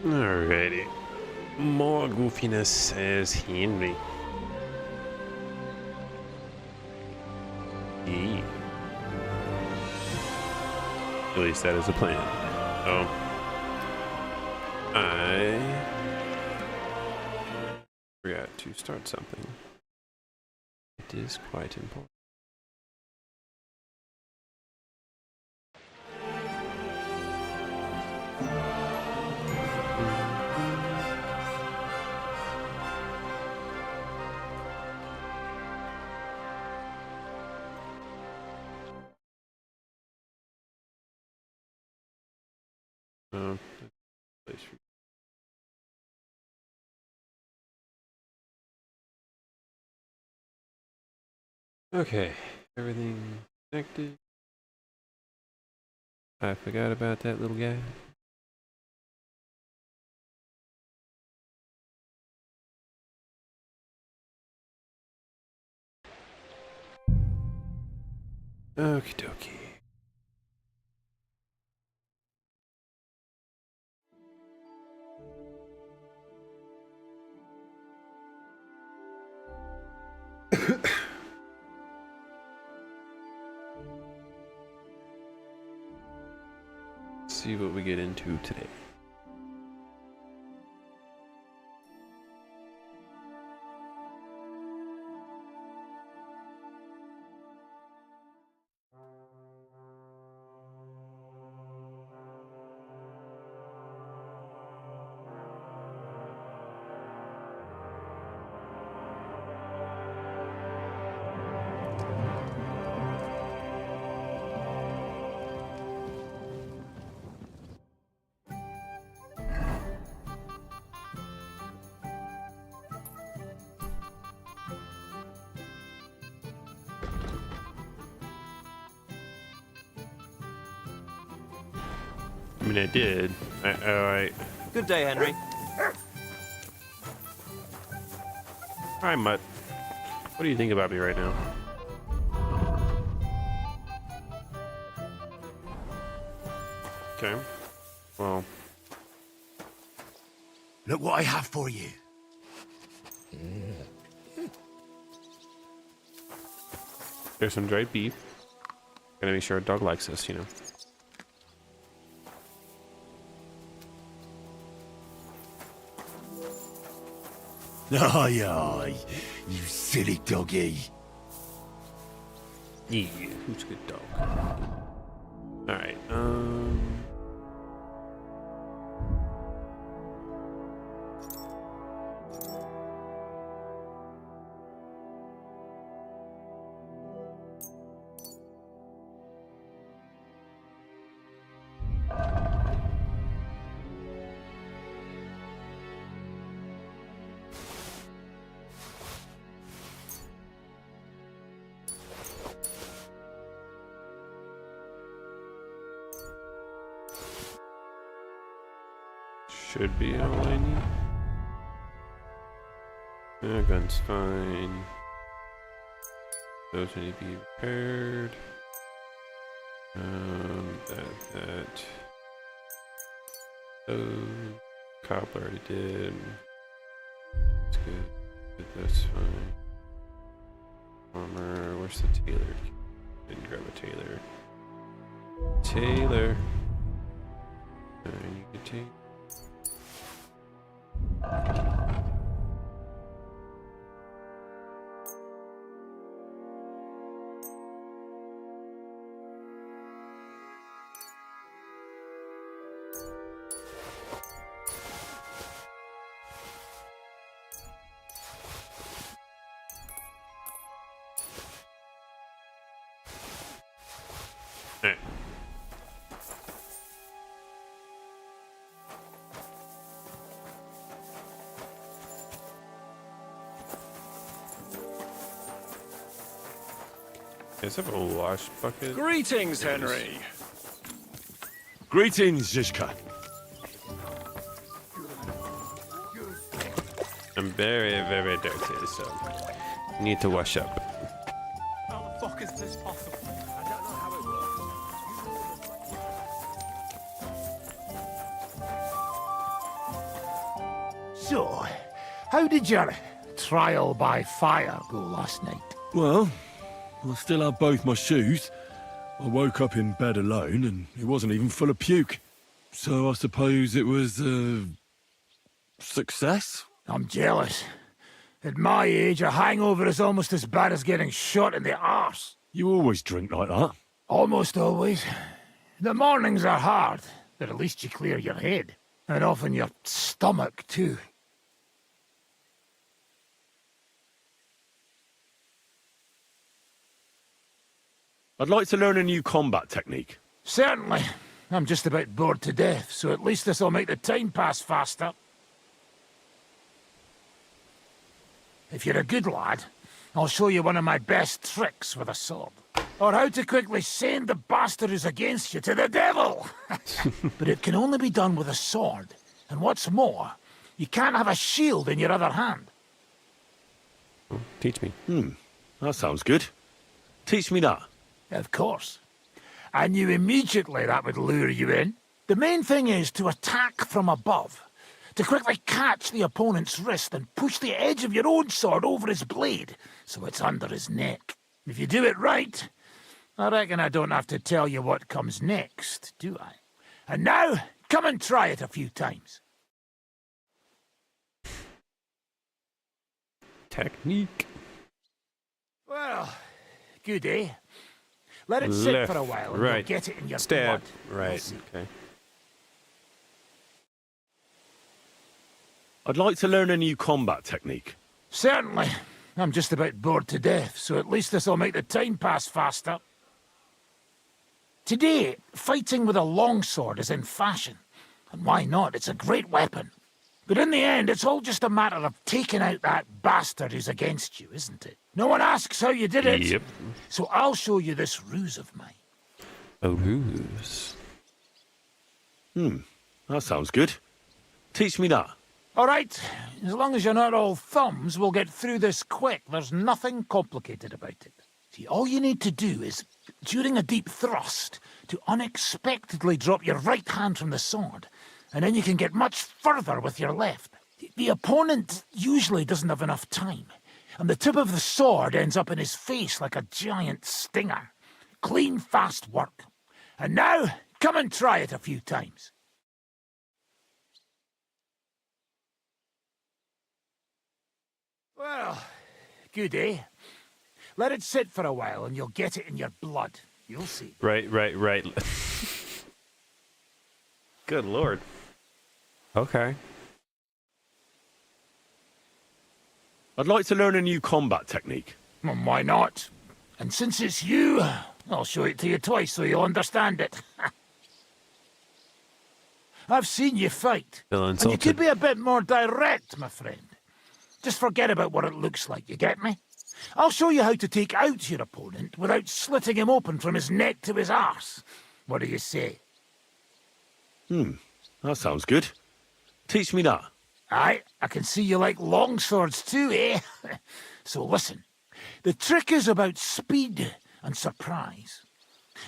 Alrighty. More goofiness, says Henry. Yeah. At least that is a plan. Oh. I forgot to start something. It is quite important. Place for okay, everything connected. I forgot about that little guy. Okie dokie. See what we get into today. I mean, I did. Alright. Good day, Henry. Hi, Mutt. What do you think about me right now? Okay. Well. Look what I have for you. There's some dried beef. Gotta make sure a dog likes this, you know. Aye, aye, you silly doggy. Yeah, who's a good dog? Alright, should be all I need. Gun's fine. Those need to be repaired. That. Oh, cop already did. That's good. That's fine. Armor. Where's the tailor? Didn't grab a tailor. Tailor. You can take. Alright. Is that a wash bucket? Greetings, Henry. Greetings, Zizka. I'm very, very dirty, so I need to wash up. How the fuck is this possible? I don't know how it works. So, how did your trial by fire go last night? Well, I still have both my shoes. I woke up in bed alone, and it wasn't even full of puke. So I suppose it was a success? I'm jealous. At my age, a hangover is almost as bad as getting shot in the arse. You always drink like that. Almost always. The mornings are hard, but at least you clear your head. And often your stomach, too. I'd like to learn a new combat technique. Certainly. I'm just about bored to death, so at least this'll make the time pass faster. If you're a good lad, I'll show you one of my best tricks with a sword. Or how to quickly send the bastard who's against you to the devil! But it can only be done with a sword. And what's more, you can't have a shield in your other hand. Teach me. That sounds good. Teach me that. Of course. I knew immediately that would lure you in. The main thing is to attack from above. To quickly catch the opponent's wrist and push the edge of your own sword over his blade, so it's under his neck. If you do it right, I reckon I don't have to tell you what comes next, do I? And now, come and try it a few times. Technique. Well, good, eh? Let it sit for a while and right. you'll get it in your Stab. blood. Right. Okay. I'd like to learn a new combat technique. Certainly. I'm just about bored to death, so at least this'll make the time pass faster. Today, fighting with a longsword is in fashion. And why not? It's a great weapon. But in the end, it's all just a matter of taking out that bastard who's against you, isn't it? No one asks how you did it. Yep. So I'll show you this ruse of mine. A ruse. That sounds good. Teach me that. All right, as long as you're not all thumbs, we'll get through this quick. There's nothing complicated about it. See, all you need to do is, during a deep thrust, to unexpectedly drop your right hand from the sword, and then you can get much further with your left. The opponent usually doesn't have enough time, and the tip of the sword ends up in his face like a giant stinger. Clean, fast work. And now, come and try it a few times. Well, good, eh? Let it sit for a while and you'll get it in your blood. You'll see. Right. Good lord. Okay. I'd like to learn a new combat technique. Well, why not? And since it's you, I'll show it to you twice so you'll understand it. I've seen you fight. Feel And you insulted. could be a bit more direct, my friend. Just forget about what it looks like, you get me? I'll show you how to take out your opponent without slitting him open from his neck to his arse. What do you say? That sounds good. Teach me that. Aye, I can see you like longswords too, eh? So listen, the trick is about speed and surprise.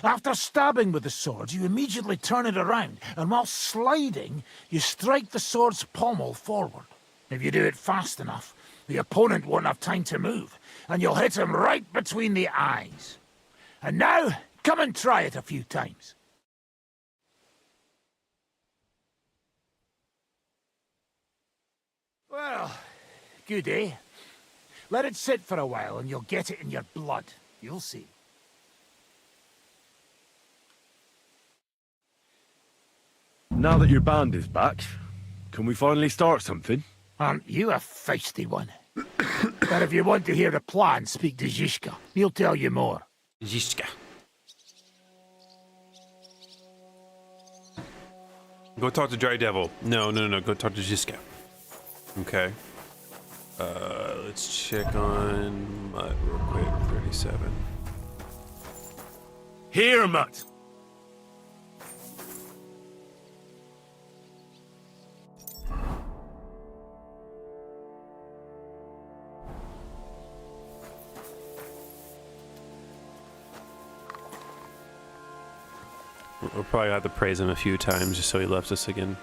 After stabbing with the sword, you immediately turn it around, and while sliding, you strike the sword's pommel forward. If you do it fast enough, the opponent won't have time to move, and you'll hit him right between the eyes. And now, come and try it a few times. Well, good, eh? Let it sit for a while and you'll get it in your blood. You'll see. Now that your band is back, can we finally start something? Aren't you a feisty one? But if you want to hear the plan, speak to Zizka. He'll tell you more. Zizka. Go talk to Dry Devil. No. Go talk to Zizka. Okay. Let's check on Mutt real quick. 37. Here, Mutt! We'll probably have to praise him a few times just so he loves us again.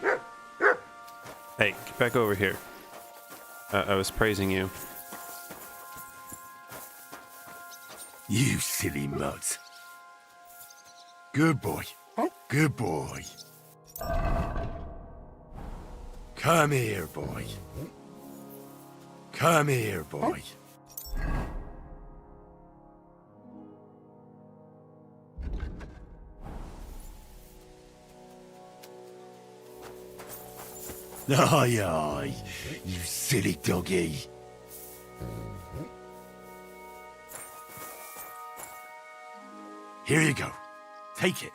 Hey, get back over here. I was praising you. You silly mutt. Good boy. Good boy. Come here, boy. Come here, boy. Aye, aye, you silly doggy. Here you go. Take it.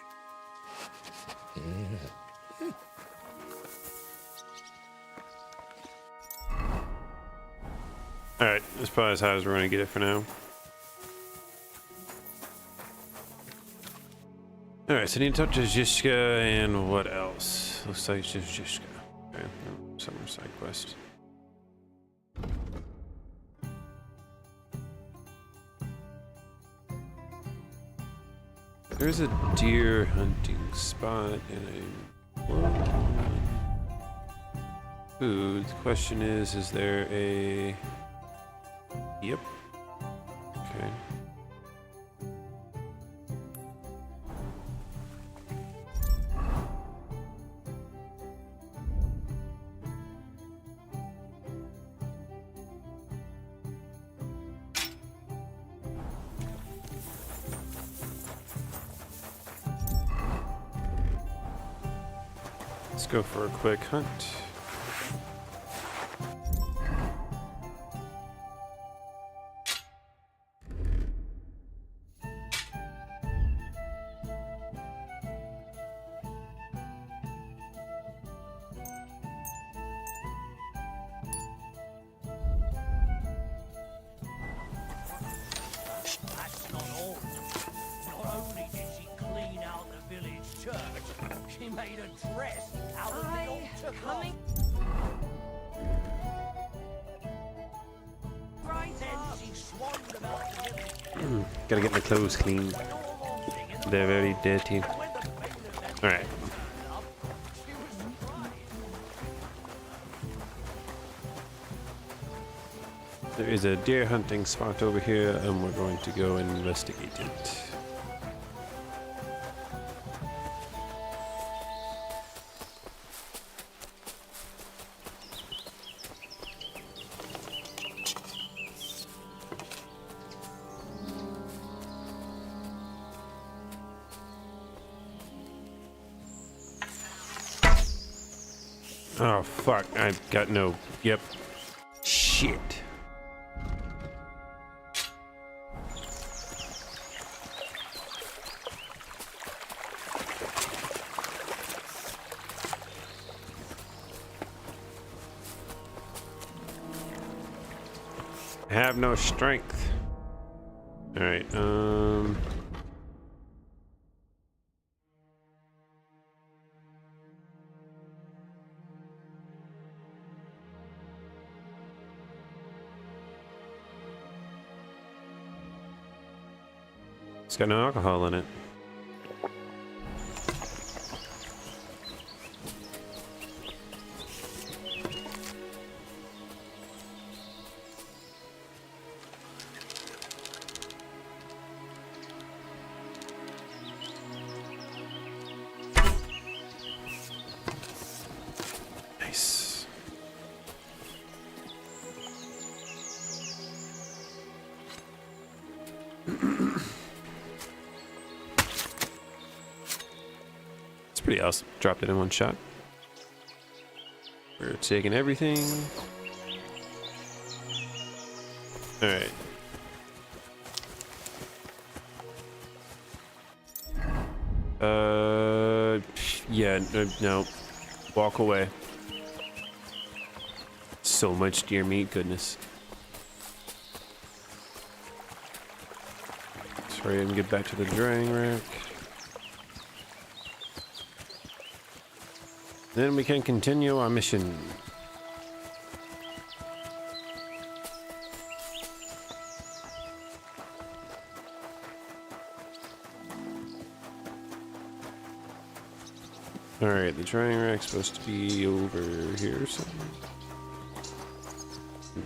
Alright, that's probably as high as we're going to get it for now. Alright, so I need to talk to Zizka and what else? Looks like it's just Zizka. Okay, summer side quest. There's a deer hunting spot in a... Ooh, the question is there a... Yep. Okay. Let's go for a quick hunt. That's not all. Not only did she clean out the village church, she made a dress out of the altar cloth. Then she swarmed about the village. Gotta get my clothes clean. They're very dirty. Alright. There is a deer hunting spot over here, and we're going to go and investigate it. Oh fuck, I've got no... Yep. Shit. I have no strength. Alright, it's got no alcohol in it. Nice. It's pretty awesome. Dropped it in one shot. We're taking everything. Alright. Yeah, no. Walk away. So much deer meat, goodness. Let's hurry and get back to the drying rack. Then we can continue our mission. Alright, the drying rack's supposed to be over here or something.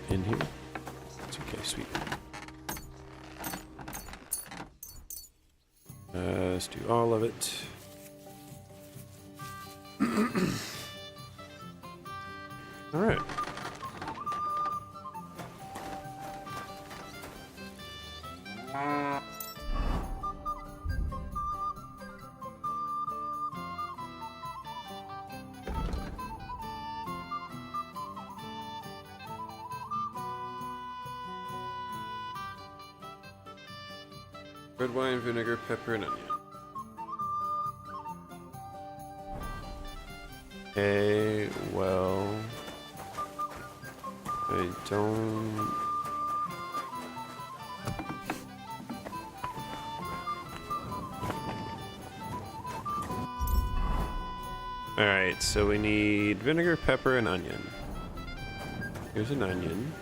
in here. It's okay, sweet. Let's do all of it. All right. Red wine, vinegar, pepper, and onion. Okay, well, I don't. Alright, so we need vinegar, pepper, and onion. Here's an onion.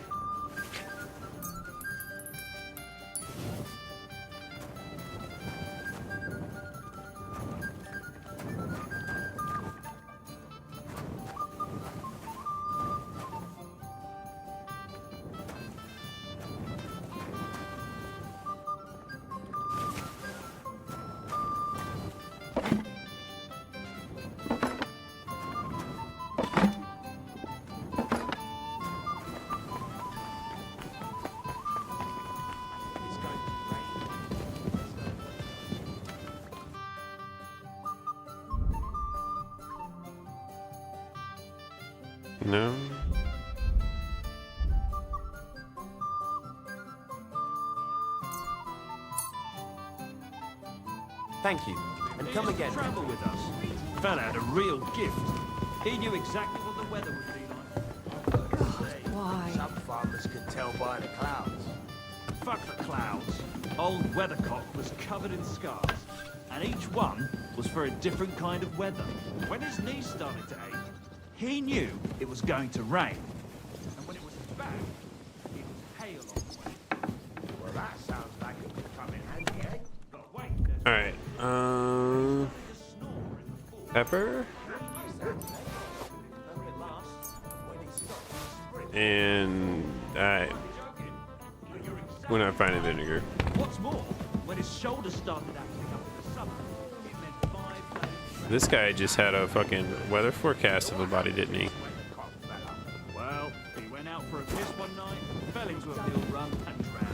No. Thank you, and come again. Travel with us. Fella had a real gift. He knew exactly what the weather would be like. Why? Some farmers can tell by the clouds. Fuck the clouds. Old Weathercock was covered in scars, and each one was for a different kind of weather. When his knee started to ache, he knew it was going to rain. And when it was his back, it was hail on the way. Well, that sounds like it could come in handy, eh? But wait, there's Alright, something to snore in the fall. pepper. And we're not finding vinegar. What's more, when his shoulder started acting up in the summer, it meant 5 days. This guy just had a fucking weather forecast of a body, didn't he? Well, he went out for a piss one night, fell into a mill run, and drowned.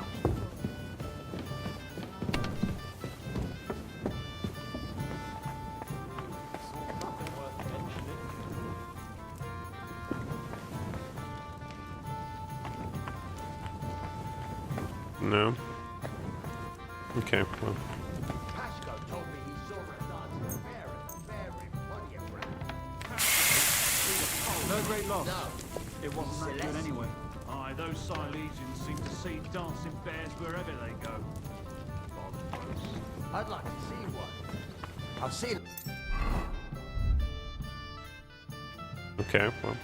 No. Okay, well. Pasco told me he saw a dancing bear at the fair in Pontiac. No great loss. It wasn't that good anyway. Aye, those Silesians seem to see dancing bears wherever they go. I'd like to see one. I've seen. Okay, well.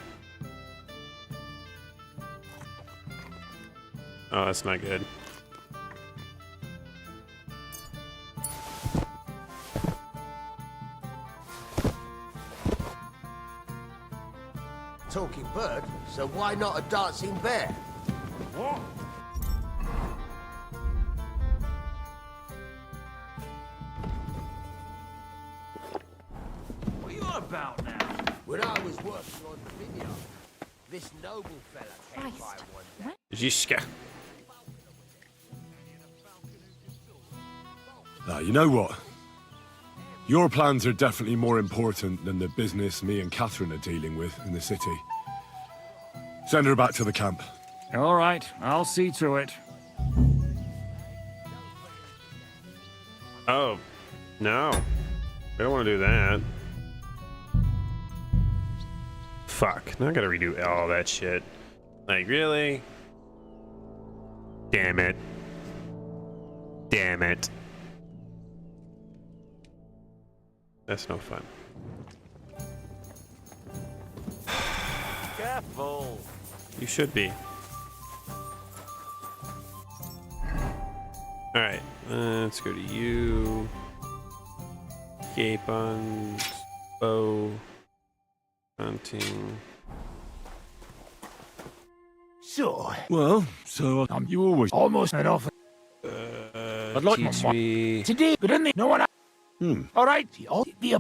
Oh, that's not good. Talking bird, so why not a dancing bear? What? What are you on about now? When I was working on the vineyard, this noble fella came by Christ. one day. Zizka. You know what? Your plans are definitely more important than the business me and Catherine are dealing with in the city. Send her back to the camp. All right, I'll see to it. Oh, no. We don't want to do that. Fuck. Now I gotta redo all that shit. Like, really? Damn it. Damn it. That's no fun. Careful. You should be. Alright, let's go to you. Capon, bow, hunting. So, Well, so you always... almost an offer I'd like... teach me. today, but in the no one. All right, all the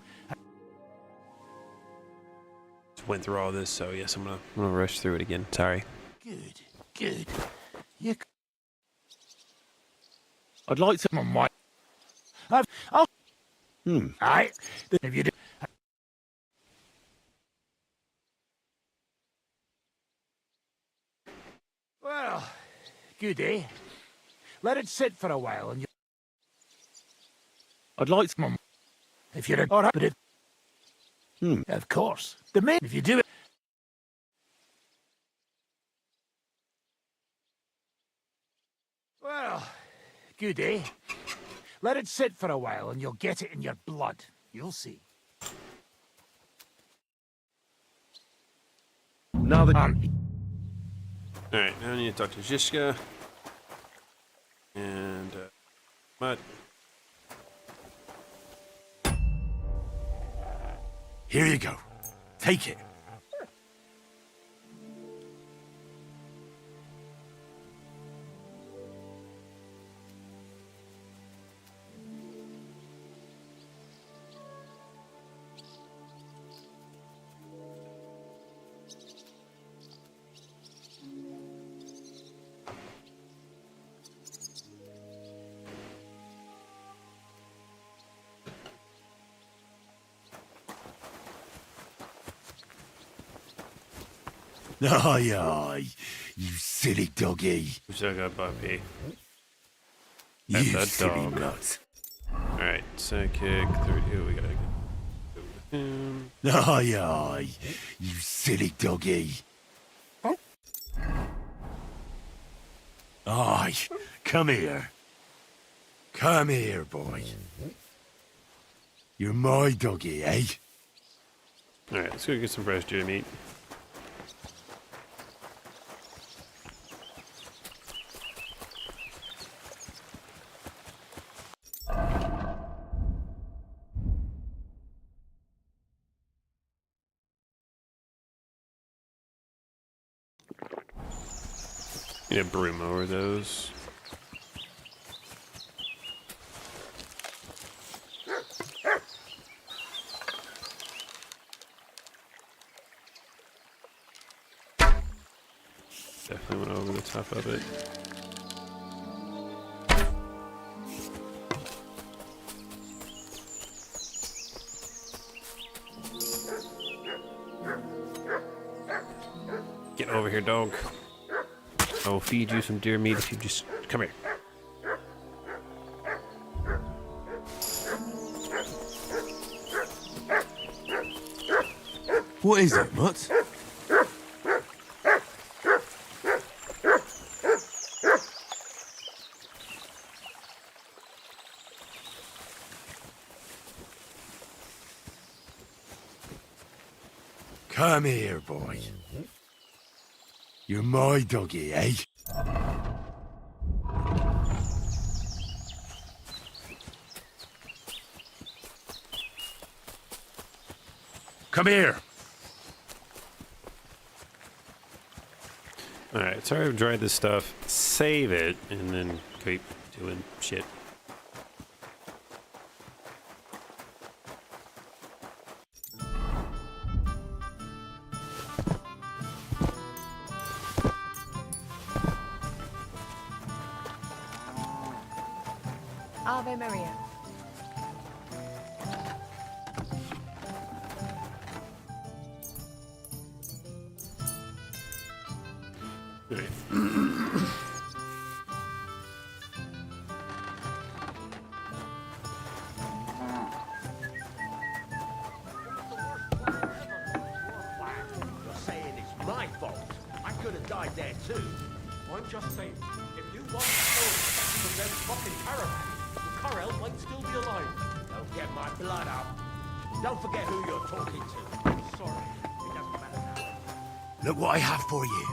Just went through all this, so yes, I'm gonna rush through it again. Sorry. good, good. You I'd like to... come on, what? I'll. Aye, if you do. Well, good, eh? Let it sit for a while, and you. I'd like to... Come on. If you're all right, but it. Of course. The main. If you do it. Well, good, eh? Let it sit for a while, and you'll get it in your blood. You'll see. Now that... Alright, now I need to talk to Zizka. And, Mutt. Here you go. Take it. Aye, aye, you silly doggy. Zizka puppy. You that silly dog. nut. Alright, sidekick, 32, we gotta go with him. Aye, aye, you silly doggy. Aye, come here. Come here, boy. You're my doggy, eh? Alright, let's go get some fresh deer meat. Need a broom over those. Definitely went over the top of it. Get over here, dog. I will feed you some deer meat if you just come here. What is it, Mutt? Come here, boy. You're my doggy, eh? Come here. Alright, so I've dried this stuff. Save it, and then keep doing shit. Ave Maria. You're saying it's my fault. I could have died there too. I'm just saying, if you want to know from them fucking caravans, Corel might still be alive. Don't get my blood up. Don't forget who you're talking to. Sorry, it doesn't matter now. Look what I have for you.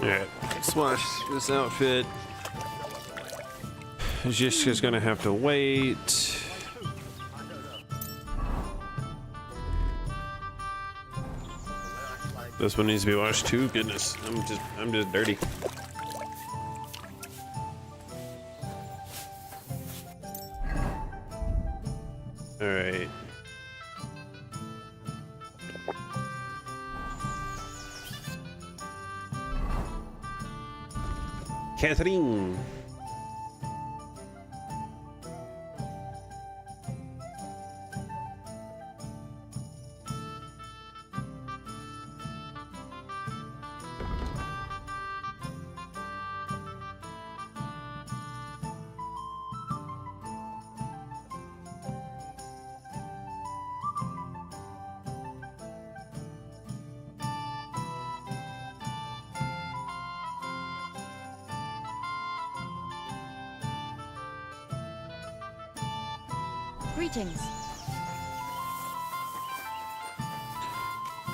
Yeah. Swatch this outfit. Zishka's gonna have to wait. This one needs to be washed too. Goodness, I'm just dirty. All right. Catherine. Greetings.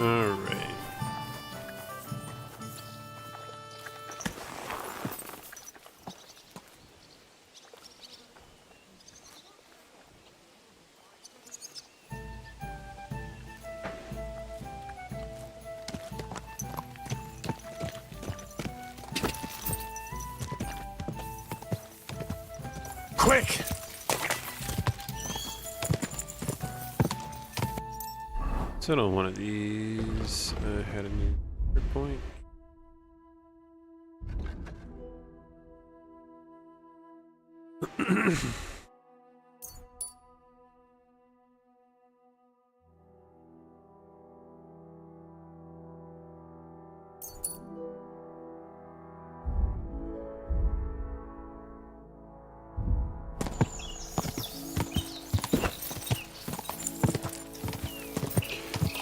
All right. Quick! Sit on one of these. I had a new point.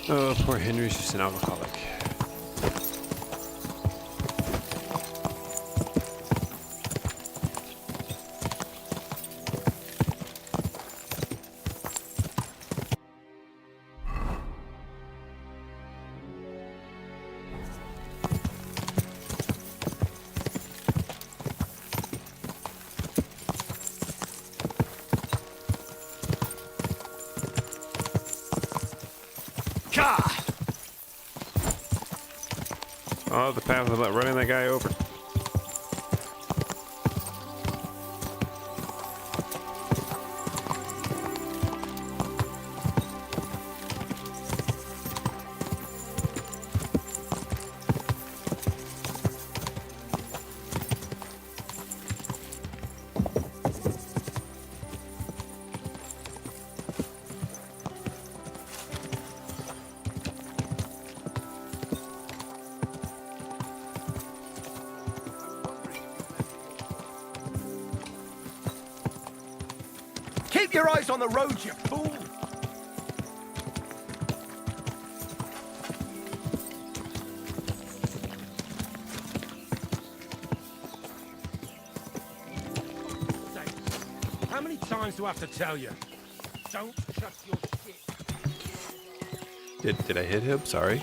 Oh, poor Henry's just an alcoholic. Oh, the path of running that guy over. Keep your eyes on the road, you fool! How many times do I have to tell you? Don't trust your shit. Did I hit him? Sorry.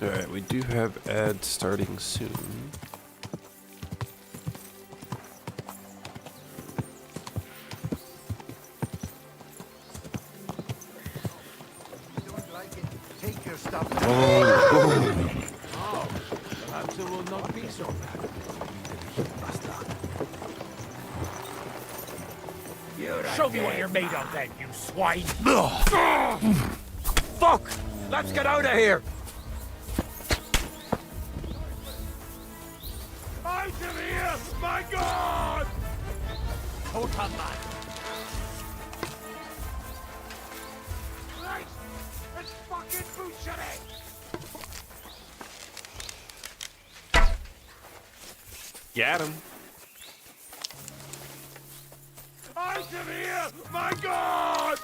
Alright, we do have ads starting soon. Don't like it? Take your stuff. Perhaps it will not be so bad. Show me what you're made of then, you swine! Fuck! Let's get out of here! Out of here! My God! Hold on, man. debauchery! Got him. Out of here! My God!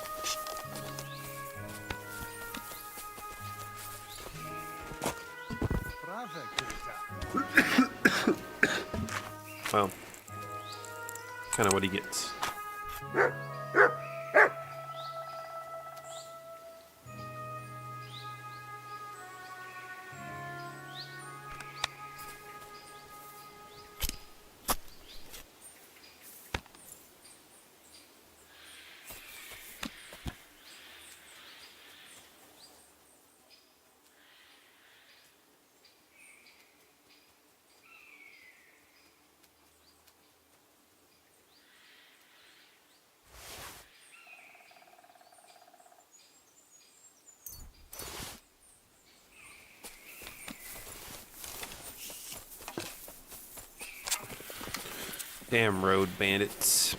Well, kind of what he gets. Damn road bandits.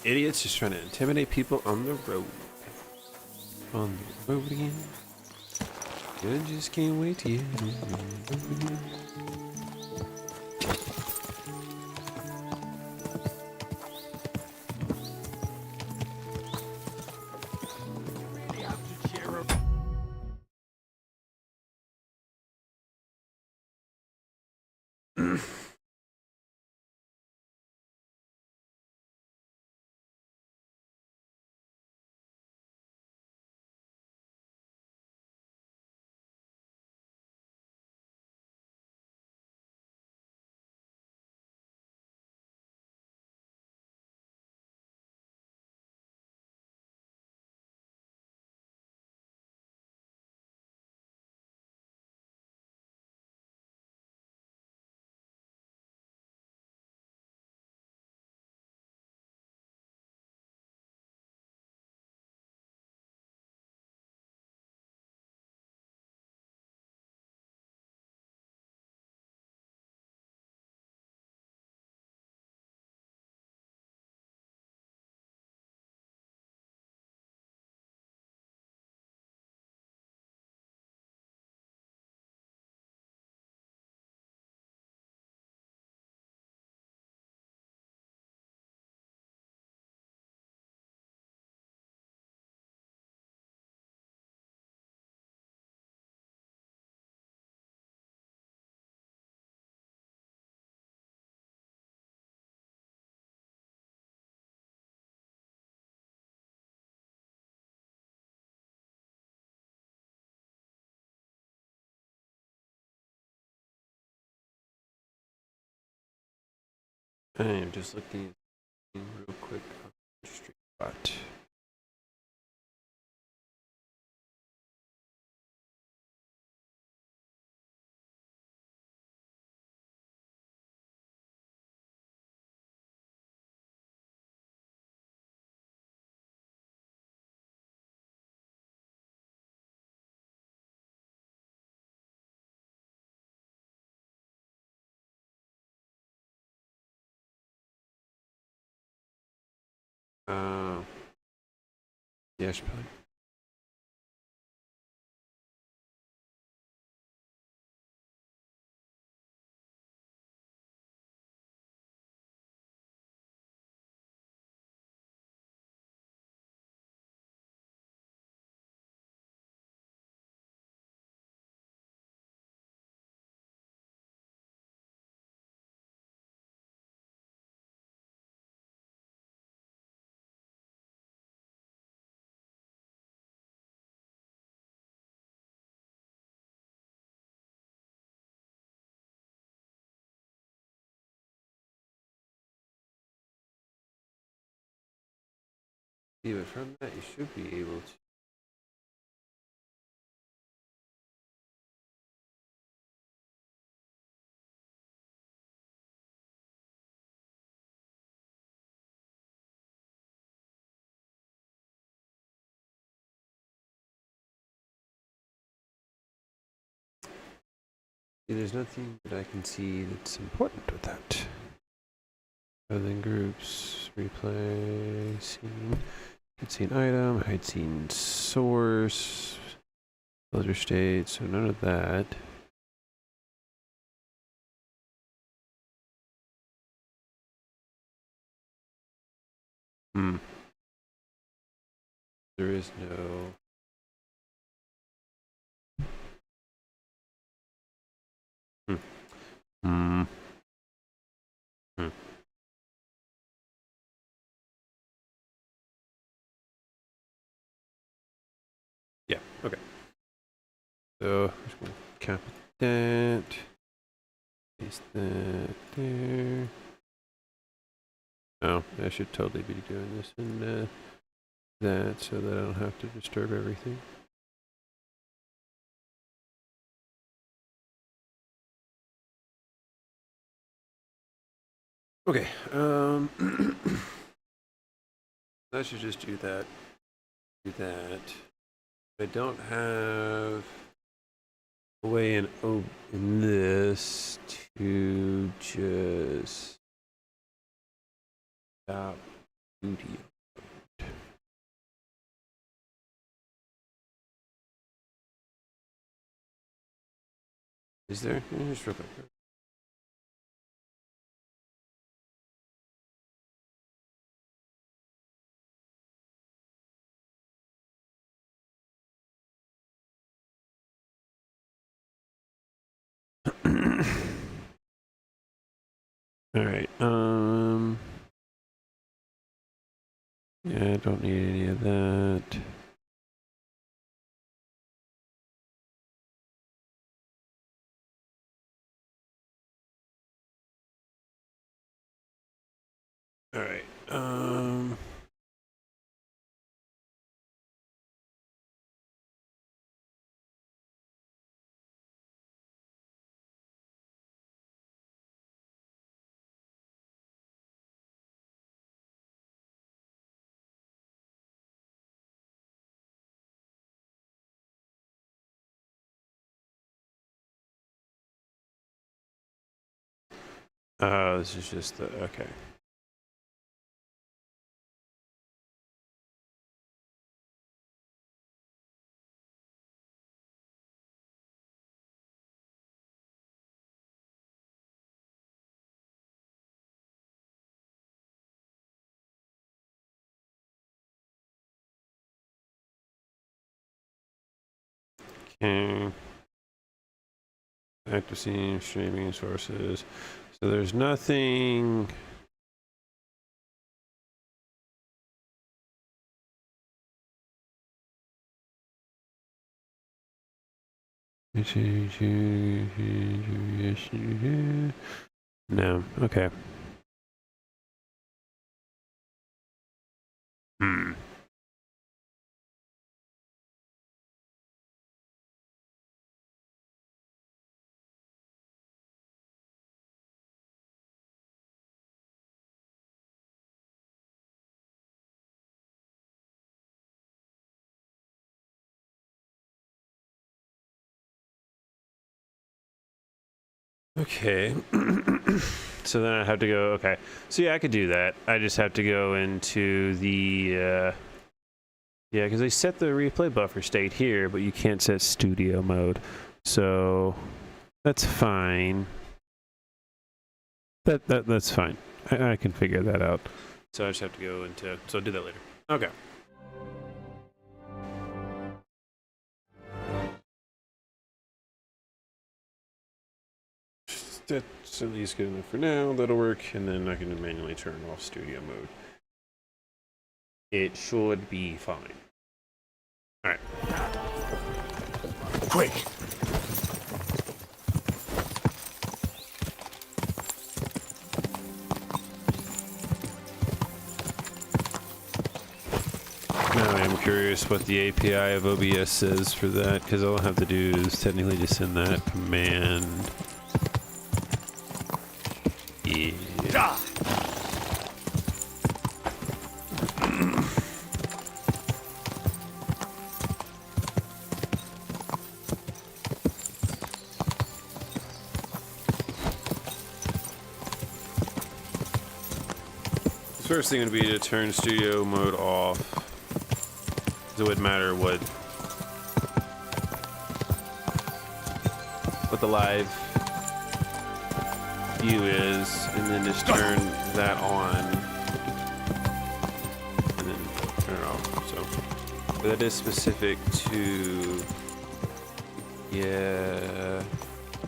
Idiots just trying to intimidate people on the road. On the road again. I just can't wait to get on the road again. I am just looking real quick on the street spot. Yeah, I should probably. See, but from that you should be able to. See, there's nothing that I can see that's important with that. Other than groups, replay, scene, hide scene item, hide scene source, filter state, so none of that. Hmm. There is no. Hmm. Hmm. Hmm. Yeah, okay. So, I'm just going to copy that. Paste that there. Oh, I should totally be doing this and that so that I don't have to disturb everything. Okay, I should just do that. Do that. I don't have a way in this to just stop studio. Is there? Just real quick. All right. Yeah, I don't need any of that. All right. This is just the okay. Okay. Active scene, streaming sources. So there's nothing. No. Okay. Hmm. Okay. So then I have to go, okay. So yeah, I could do that. I just have to go into the, yeah, because they set the replay buffer state here, but you can't set studio mode. So that's fine. That's fine. I can figure that out. So I just have to go into, so I'll do that later. Okay. That's at least good enough for now. That'll work, and then I can manually turn off studio mode. It should be fine. All right. Quick! Now I am curious what the API of OBS says for that, because all I have to do is technically just send that command. Yeah. First thing would be to turn studio mode off. It wouldn't matter what the live view is, and then just turn that on, and then turn it off. So but that is specific to yeah.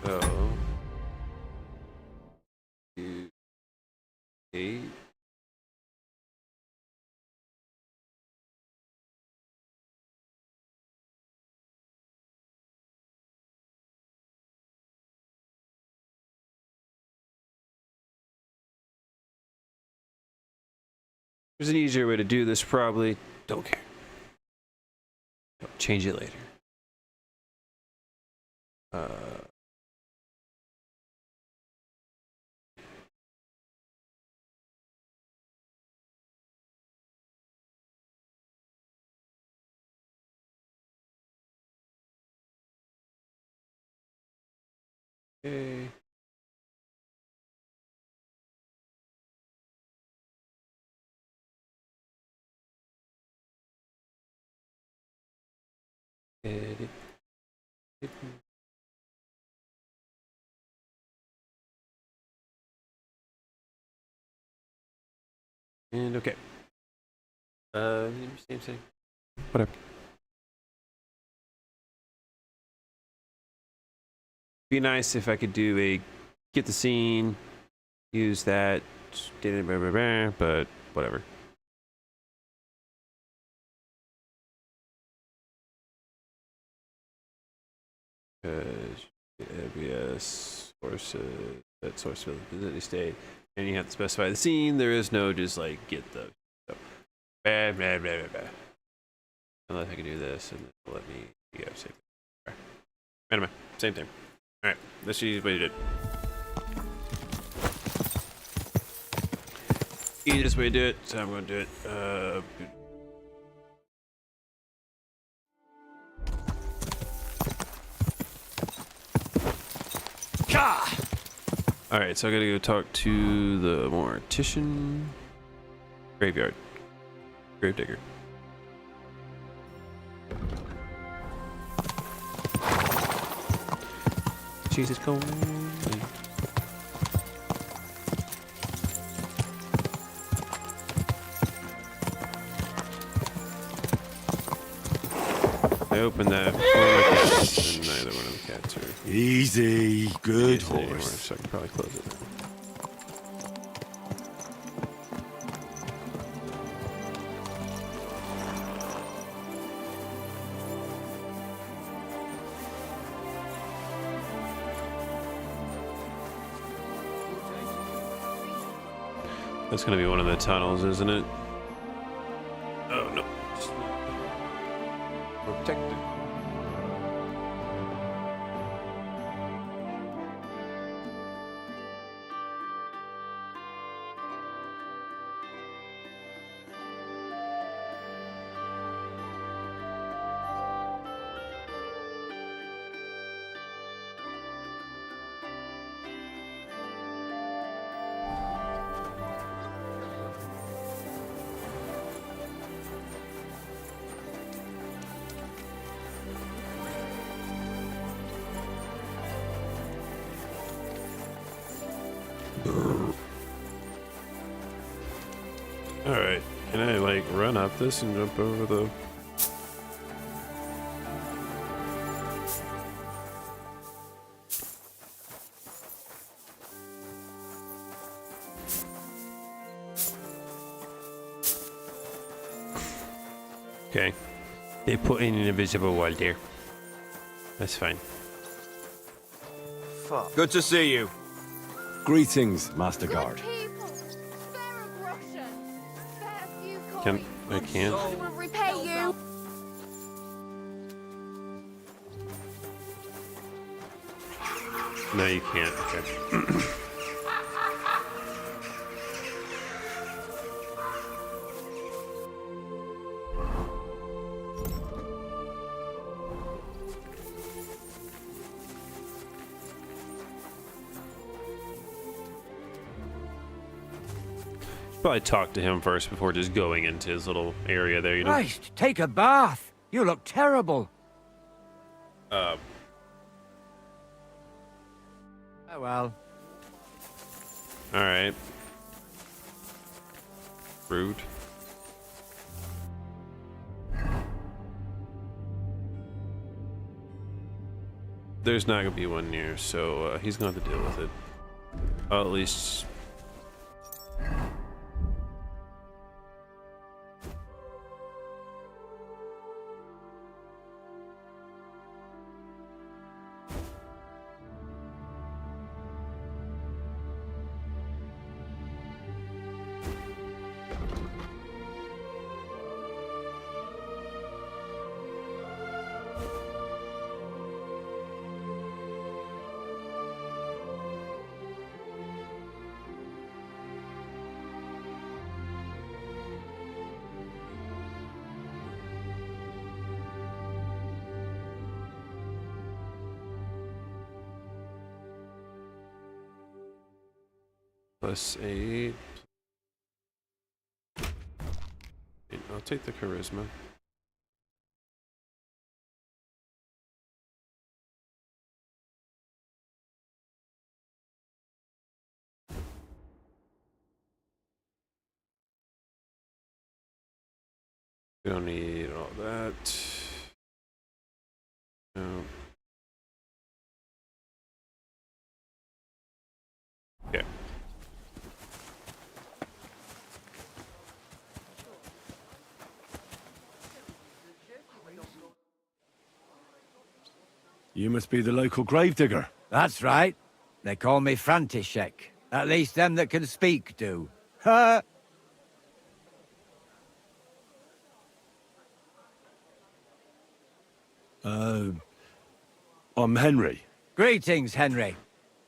Oh. 2, 8. There's an easier way to do this, probably. Don't care. I'll change it later. Okay. Edit. And okay. Same thing. Whatever. Be nice if I could do a get the scene, use that, but whatever. ABS sources, that source visibility state, and you have to specify the scene. There is no just like get those. So, unless I can do this and then let me same thing. Anyway, same thing. All right, let's use what you did. Easiest way to do it, so I'm going to do it. All right, so I gotta go talk to the mortician. Graveyard. Gravedigger. Jesus, cold. I opened that for my cats, and neither one of the cats are Easy, good anymore, horse. so I can probably close it now. That's gonna be one of the tunnels, isn't it? Oh no. Protected. Alright, can I like run up this and jump over the... Okay, they put in an invisible wall there. That's fine. Good to see you. Greetings, Master Guard. I can't. We will repay you! No, you can't. Okay. Probably talk to him first before just going into his little area there, you know? Christ, take a bath. You look terrible. Oh well. Alright. Rude. There's not gonna be one near, so he's gonna have to deal with it. At least. +8. I'll take the charisma. We don't need all that. No. Okay. You must be the local gravedigger. That's right. They call me František. At least them that can speak do. Ha! I'm Henry. Greetings, Henry.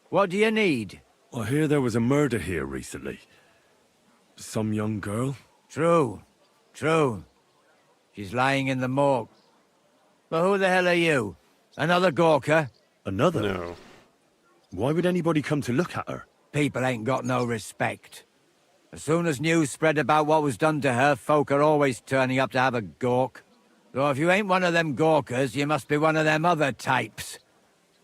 What do you need? I hear there was a murder here recently. Some young girl? True. True. She's lying in the morgue. But who the hell are you? Another Gawker? Another? No. Why would anybody come to look at her? People ain't got no respect. As soon as news spread about what was done to her, folk are always turning up to have a gawk. So if you ain't one of them Gawkers, you must be one of them other types.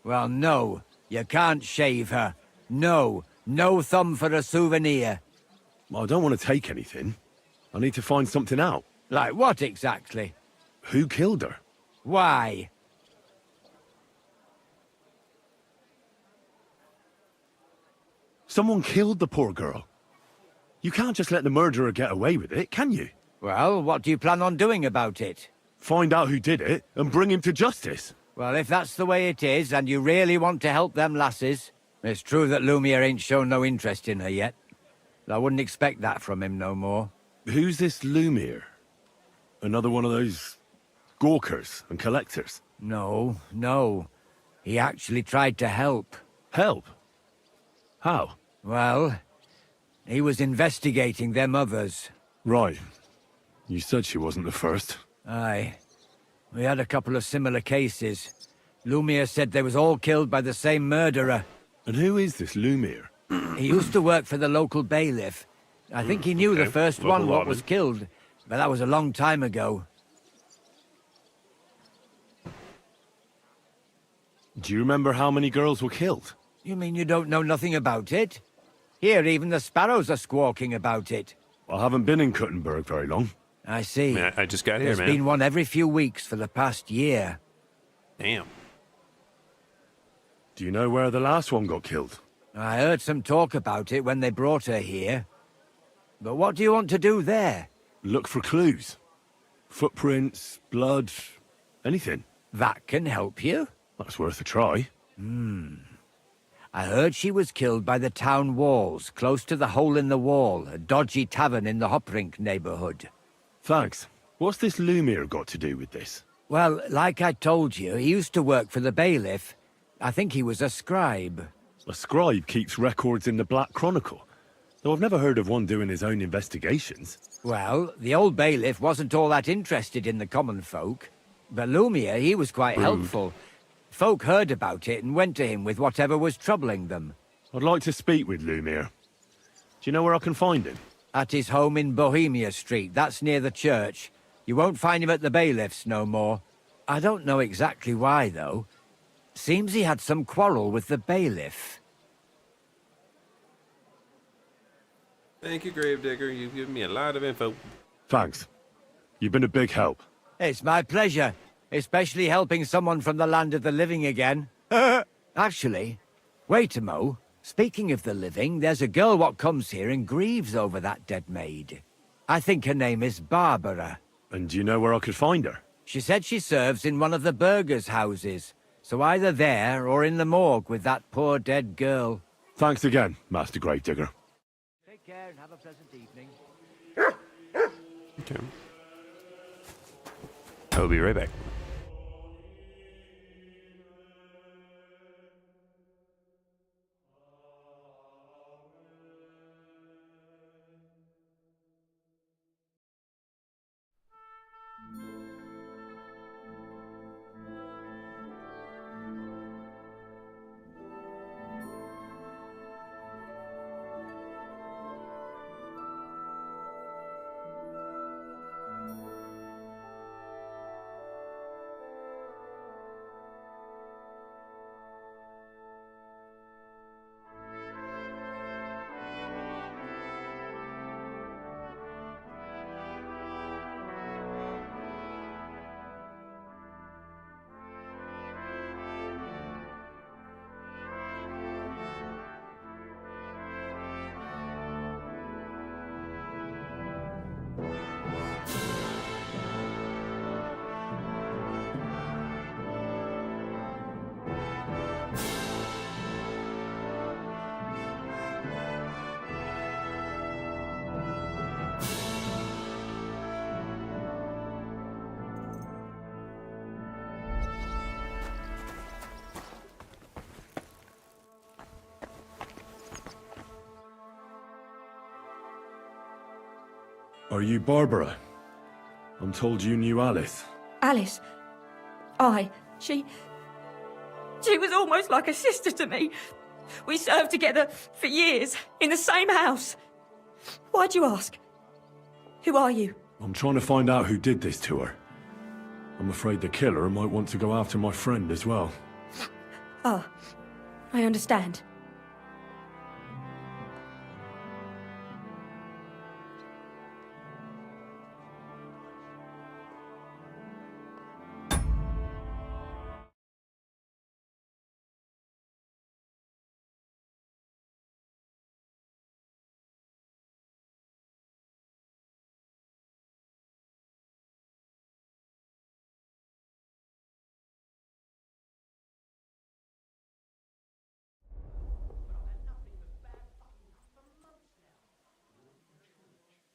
Well, no, you can't shave her. No, no thumb for a souvenir. I don't want to take anything. I need to find something out. Like what exactly? Who killed her? Why? Someone killed the poor girl. You can't just let the murderer get away with it, can you? Well, what do you plan on doing about it? Find out who did it and bring him to justice. Well, if that's the way it is, and you really want to help them lasses, it's true that Lumiere ain't shown no interest in her yet. I wouldn't expect that from him no more. Who's this Lumiere? Another one of those gawkers and collectors? No, no. He actually tried to help. Help? How? Well, he was investigating them others. Right. You said she wasn't the first. Aye. We had a couple of similar cases. Lumiere said they was all killed by the same murderer. And who is this Lumiere? He used to work for the local bailiff. I think he knew the first Local one what lawman. was killed, but that was a long time ago. Do you remember how many girls were killed? You mean you don't know nothing about it? Here, even the sparrows are squawking about it. I haven't been in Kuttenberg very long. I see. Man, I just got here, There's man. been one every few weeks for the past year. Damn. Do you know where the last one got killed? I heard some talk about it when they brought her here. But what do you want to do there? Look for clues. Footprints, blood, anything. That can help you. That's worth a try. I heard she was killed by the town walls, close to the Hole in the Wall, a dodgy tavern in the Hoprink neighborhood. Thanks. What's this Lumiere got to do with this? Well, like I told you, he used to work for the bailiff. I think he was a scribe. A scribe keeps records in the Black Chronicle, though I've never heard of one doing his own investigations. Well, the old bailiff wasn't all that interested in the common folk. But Lumiere, he was quite helpful. Folk heard about it and went to him with whatever was troubling them. I'd like to speak with Lumiere. Do you know where I can find him? At his home in Bohemia Street, that's near the church. You won't find him at the bailiff's no more. I don't know exactly why, though. Seems he had some quarrel with the bailiff. Thank you, Gravedigger. You've given me a lot of info. Thanks. You've been a big help. It's my pleasure, especially helping someone from the land of the living again. Actually, wait a mo. Speaking of the living, there's a girl what comes here and grieves over that dead maid. I think her name is Barbara. And do you know where I could find her? She said she serves in one of the burgers' houses, so either there or in the morgue with that poor dead girl. Thanks again, Master Gravedigger. Take care and have a pleasant evening. Okay. I'll be right back. Are you Barbara? I'm told you knew Alice. Alice? Aye. She was almost like a sister to me. We served together for years, in the same house. Why'd you ask? Who are you? I'm trying to find out who did this to her. I'm afraid the killer might want to go after my friend as well. Ah, I understand.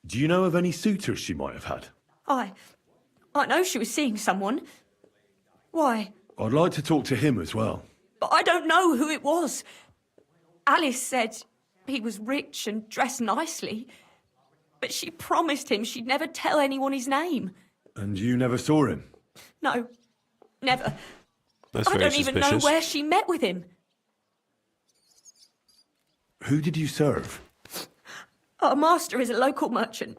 Do you know of any suitors she might have had? I know she was seeing someone. Why? I'd like to talk to him as well. But I don't know who it was. Alice said he was rich and dressed nicely, but she promised him she'd never tell anyone his name. And you never saw him? No, never. That's I very don't even know suspicious. where she met with him. Who did you serve? Our master is a local merchant.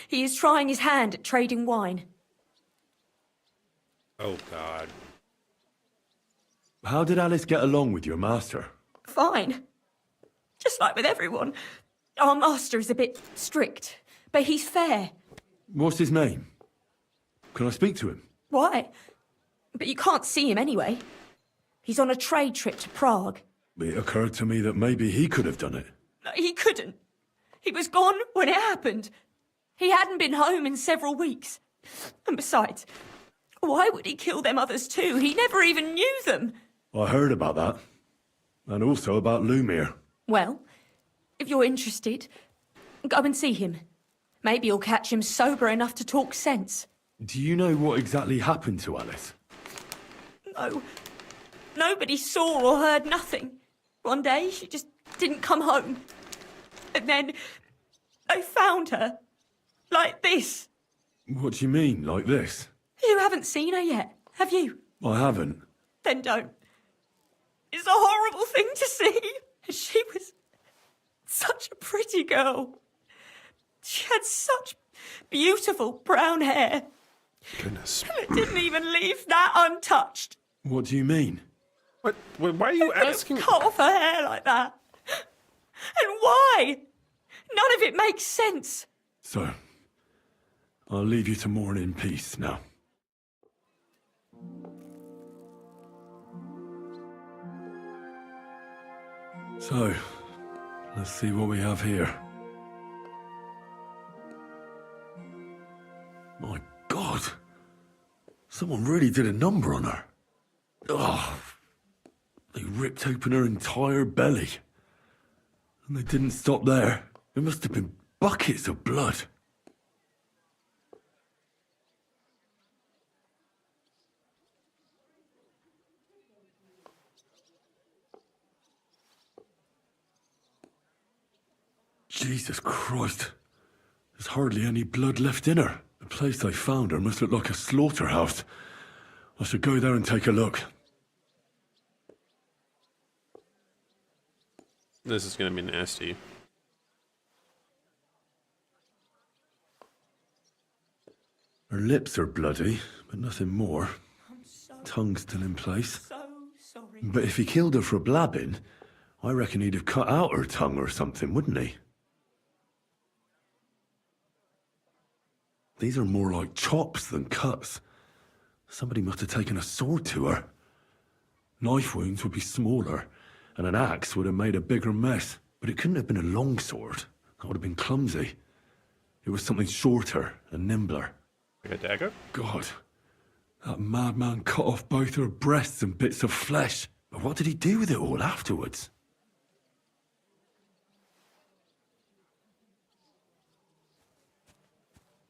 He is trying his hand at trading wine. Oh, God. How did Alice get along with your master? Fine. Just like with everyone. Our master is a bit strict, but he's fair. What's his name? Can I speak to him? Why? But you can't see him anyway. He's on a trade trip to Prague. It occurred to me that maybe he could have done it. No, he couldn't. He was gone when it happened. He hadn't been home in several weeks. And besides, why would he kill them others too? He never even knew them. I heard about that. And also about Lumiere. Well, if you're interested, go and see him. Maybe you'll catch him sober enough to talk sense. Do you know what exactly happened to Alice? No. Nobody saw or heard nothing. One day, she just didn't come home. And then they found her. Like this. What do you mean, like this? You haven't seen her yet, have you? I haven't. Then don't. It's a horrible thing to see. She was such a pretty girl. She had such beautiful brown hair. Goodness. And it didn't even leave that untouched. What do you mean? What? Why are you asking? Cut off her hair like that. And why? None of it makes sense. So, I'll leave you to mourn in peace now. So, let's see what we have here. My God! Someone really did a number on her. Oh, they ripped open her entire belly. And they didn't stop there. There must have been buckets of blood. Jesus Christ. There's hardly any blood left in her. The place they found her must look like a slaughterhouse. I should go there and take a look. This is going to be nasty. Her lips are bloody, but nothing more. I'm so, Tongue still in place. so sorry. But if he killed her for blabbing, I reckon he'd have cut out her tongue or something, wouldn't he? These are more like chops than cuts. Somebody must have taken a sword to her. Knife wounds would be smaller, and an axe would have made a bigger mess. But it couldn't have been a long sword. That would have been clumsy. It was something shorter and nimbler. Like a dagger? God, that madman cut off both her breasts and bits of flesh. But what did he do with it all afterwards?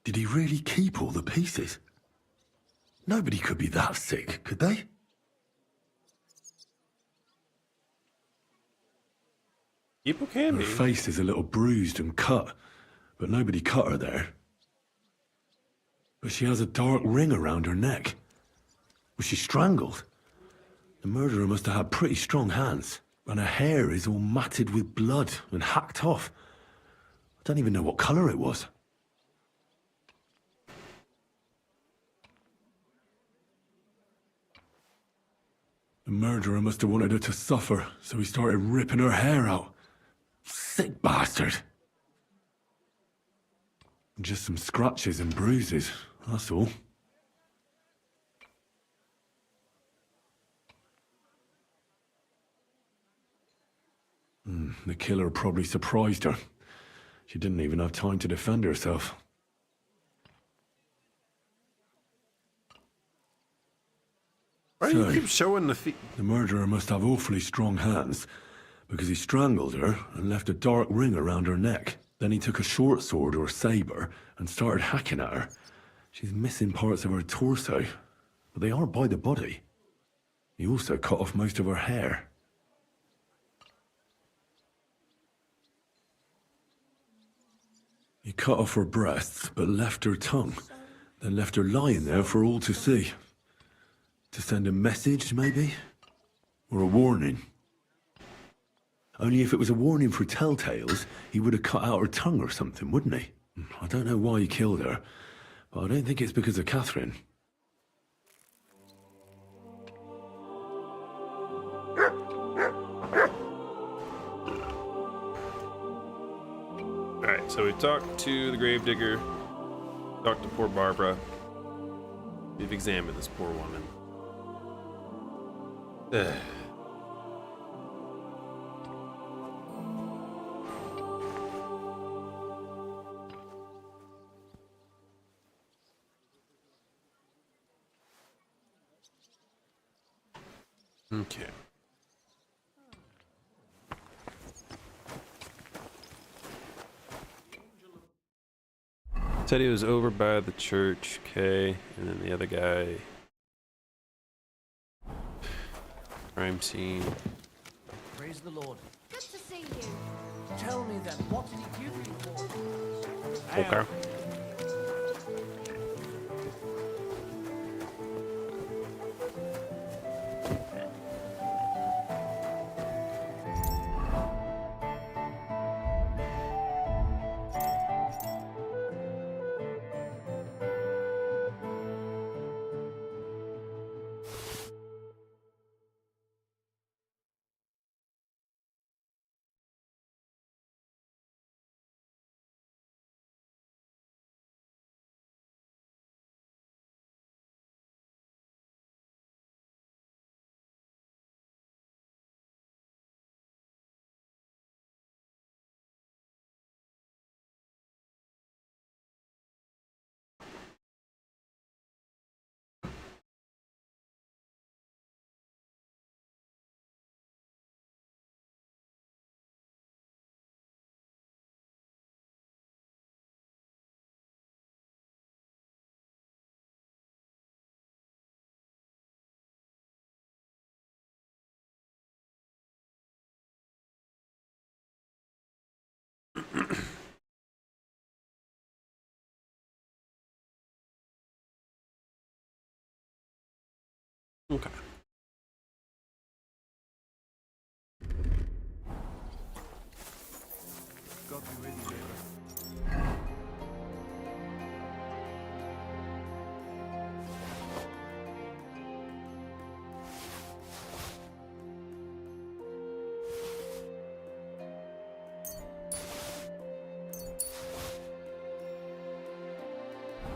Did he really keep all the pieces? Nobody could be that sick, could they? People can Her be. face is a little bruised and cut, but nobody cut her there. But she has a dark ring around her neck. Was she strangled? The murderer must have had pretty strong hands, and her hair is all matted with blood and hacked off. I don't even know what colour it was. The murderer must have wanted her to suffer, so he started ripping her hair out. Sick bastard. Just some scratches and bruises, that's all. The killer probably surprised her. She didn't even have time to defend herself. Why do you keep showing the feet? The murderer must have awfully strong hands, because he strangled her and left a dark ring around her neck. Then he took a short sword or saber and started hacking at her. She's missing parts of her torso, but they aren't by the body. He also cut off most of her hair. He cut off her breasts, but left her tongue, then left her lying there for all to see. To send a message, maybe? Or a warning? Only if it was a warning for telltales, he would have cut out her tongue or something, wouldn't he? I don't know why he killed her, but I don't think it's because of Catherine. Alright, so we talked to the gravedigger, talked to poor Barbara. We've examined this poor woman. Ugh. Okay. Said he was over by the church, okay, and then the other guy. Crime scene. Praise the Lord. Good to see you. Tell me then, what did he give you for? Okay. Okay. God be with you, Vera.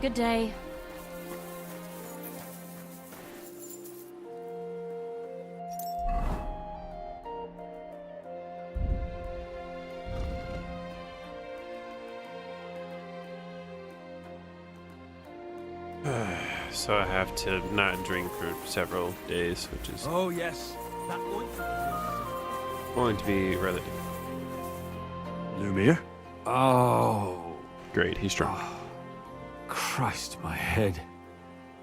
Good day. So I have to not drink for several days, which is Oh, yes. That ointment. going to be relative. Lumir? Oh, Great, he's drunk. Christ, my head.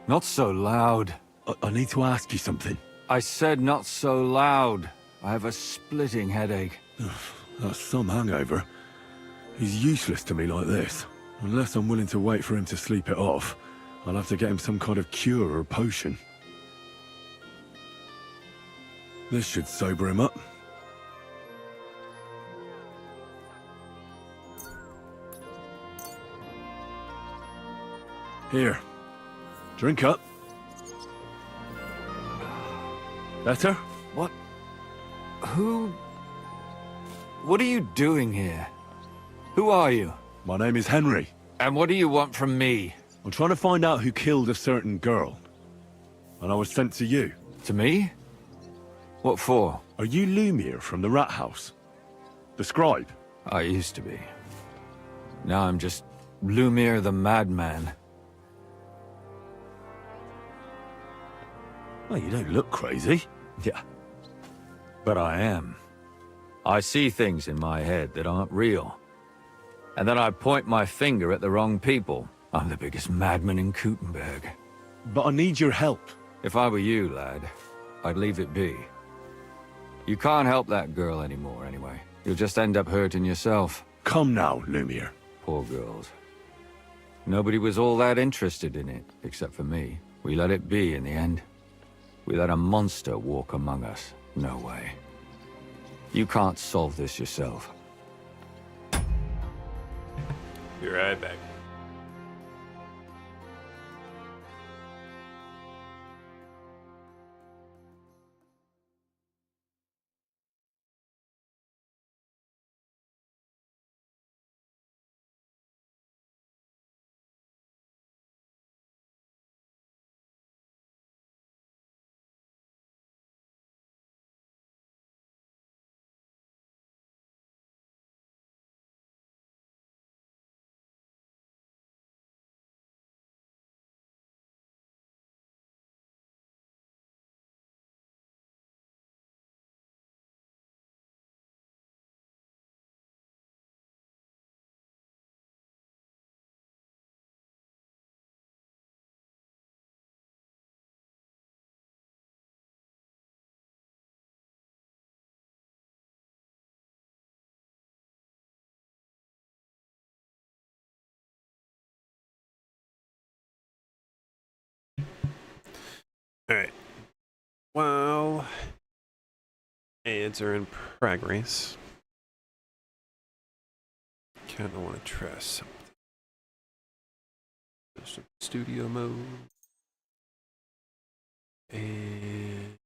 Not so loud. I need to ask you something. I said not so loud. I have a splitting headache. That's some hangover. He's useless to me like this. Unless I'm willing to wait for him to sleep it off, I'll have to get him some kind of cure or potion. This should sober him up. Here. Drink up. Better? What? Who? What are you doing here? Who are you? My name is Henry. And what do you want from me? I'm trying to find out who killed a certain girl. And I was sent to you. To me? What for? Are you Lumir from the Rat House? The scribe? I used to be. Now I'm just Lumir the Madman. Well, you don't look crazy. Yeah. But I am. I see things in my head that aren't real. And then I point my finger at the wrong people. I'm the biggest madman in Kuttenberg. But I need your help. If I were you, lad, I'd leave it be. You can't help that girl anymore, anyway. You'll just end up hurting yourself. Come now, Lumir. Poor girls. Nobody was all that interested in it, except for me. We let it be in the end. We let a monster walk among us. No way. You can't solve this yourself. Be right back. Alright. Well, ads are in progress. Kind of want to try something. Some studio mode. And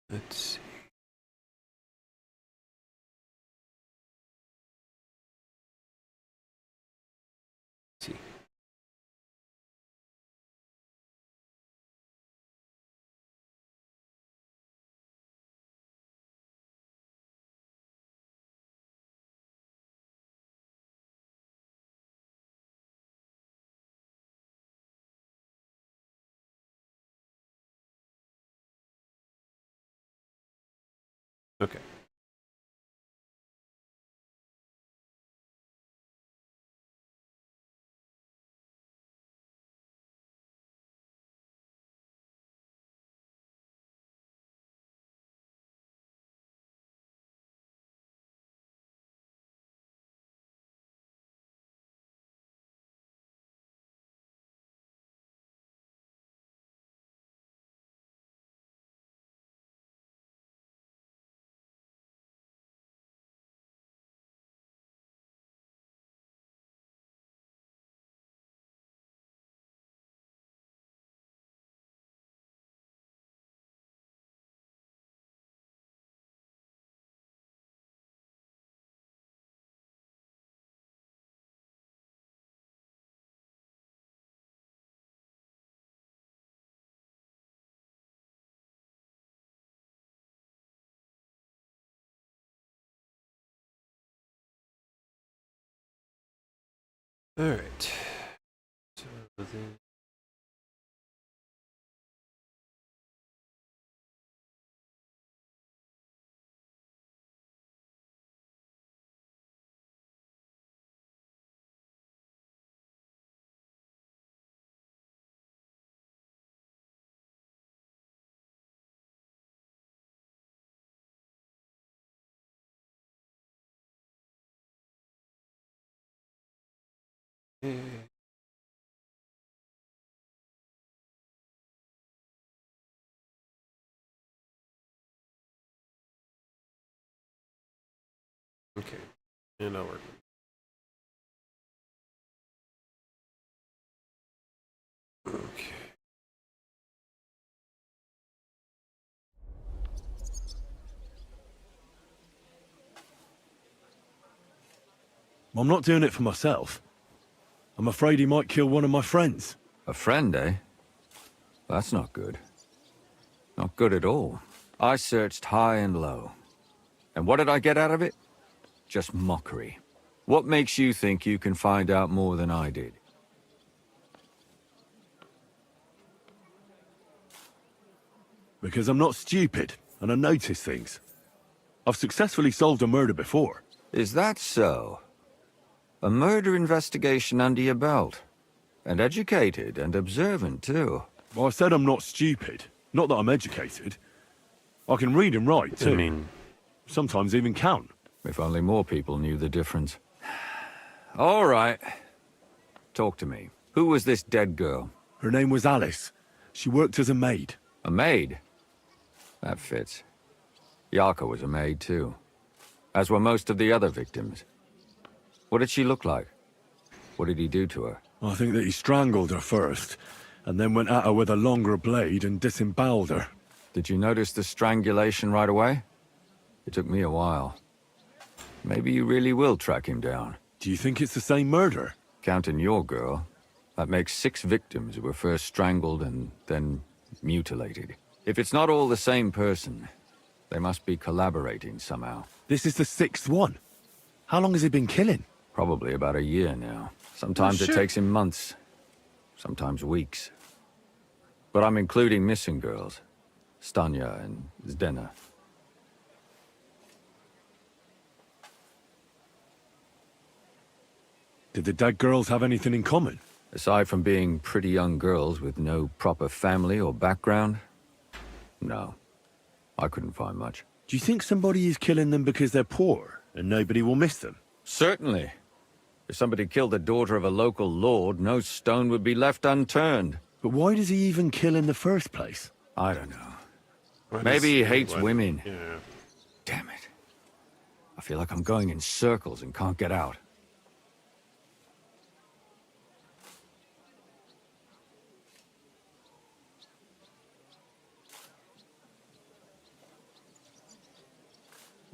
let's see. See. Okay. All right. So then. Okay. And I'll work. Okay. I'm not doing it for myself. I'm afraid he might kill one of my friends. A friend, eh? That's not good. Not good at all. I searched high and low. And what did I get out of it? Just mockery. What makes you think you can find out more than I did? Because I'm not stupid, and I notice things. I've successfully solved a murder before. Is that so? A murder investigation under your belt. And educated and observant, too. Well, I said I'm not stupid. Not that I'm educated. I can read and write, too. I mean... sometimes even count. If only more people knew the difference. All right. Talk to me. Who was this dead girl? Her name was Alice. She worked as a maid. A maid? That fits. Yarka was a maid, too. As were most of the other victims. What did she look like? What did he do to her? I think that he strangled her first, and then went at her with a longer blade and disemboweled her. Did you notice the strangulation right away? It took me a while. Maybe you really will track him down. Do you think it's the same murder? Counting your girl, that makes 6 victims who were first strangled and then mutilated. If it's not all the same person, they must be collaborating somehow. This is the 6th one. How long has he been killing? Probably about a year now. Sometimes it takes him months, sometimes weeks. But I'm including missing girls. Stanya and Zdena. Did the dead girls have anything in common? Aside from being pretty young girls with no proper family or background, no. I couldn't find much. Do you think somebody is killing them because they're poor and nobody will miss them? Certainly. If somebody killed the daughter of a local lord, no stone would be left unturned. But why does he even kill in the first place? I don't know. Maybe he hates women. Yeah. Damn it. I feel like I'm going in circles and can't get out.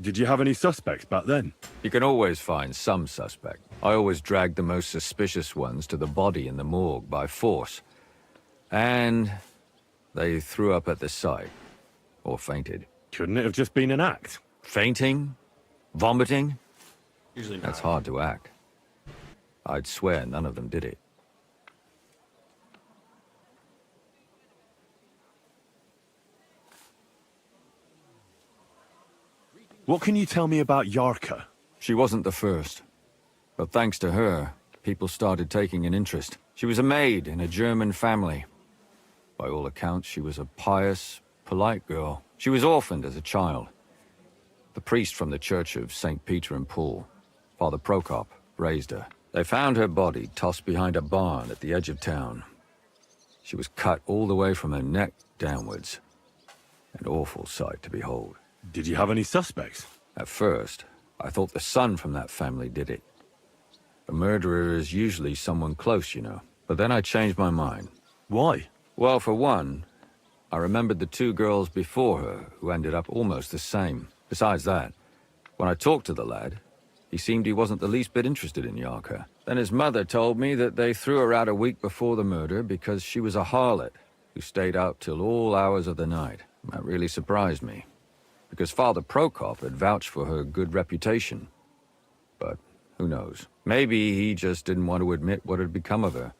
Did you have any suspects back then? You can always find some suspect. I always dragged the most suspicious ones to the body in the morgue by force. And they threw up at the sight. Or fainted. Couldn't it have just been an act? Fainting? Vomiting? Usually not. That's hard to act. I'd swear none of them did it. What can you tell me about Yarka? She wasn't the first. But thanks to her, people started taking an interest. She was a maid in a German family. By all accounts, she was a pious, polite girl. She was orphaned as a child. The priest from the Church of St. Peter and Paul, Father Prokop, raised her. They found her body tossed behind a barn at the edge of town. She was cut all the way from her neck downwards. An awful sight to behold. Did you have any suspects? At first, I thought the son from that family did it. A murderer is usually someone close, you know. But then I changed my mind. Why? Well, for one, I remembered the two girls before her who ended up almost the same. Besides that, when I talked to the lad, he seemed he wasn't the least bit interested in Yarka. Then his mother told me that they threw her out a week before the murder because she was a harlot who stayed out till all hours of the night. That really surprised me, because Father Prokop had vouched for her good reputation. But who knows? Maybe he just didn't want to admit what had become of her.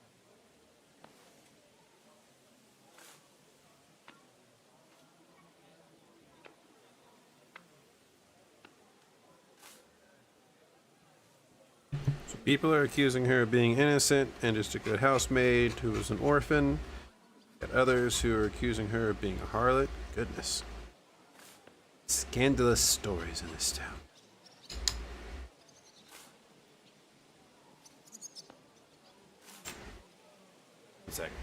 So people are accusing her of being innocent and just a good housemaid who was an orphan. Got others who are accusing her of being a harlot. Goodness. Scandalous stories in this town. One second.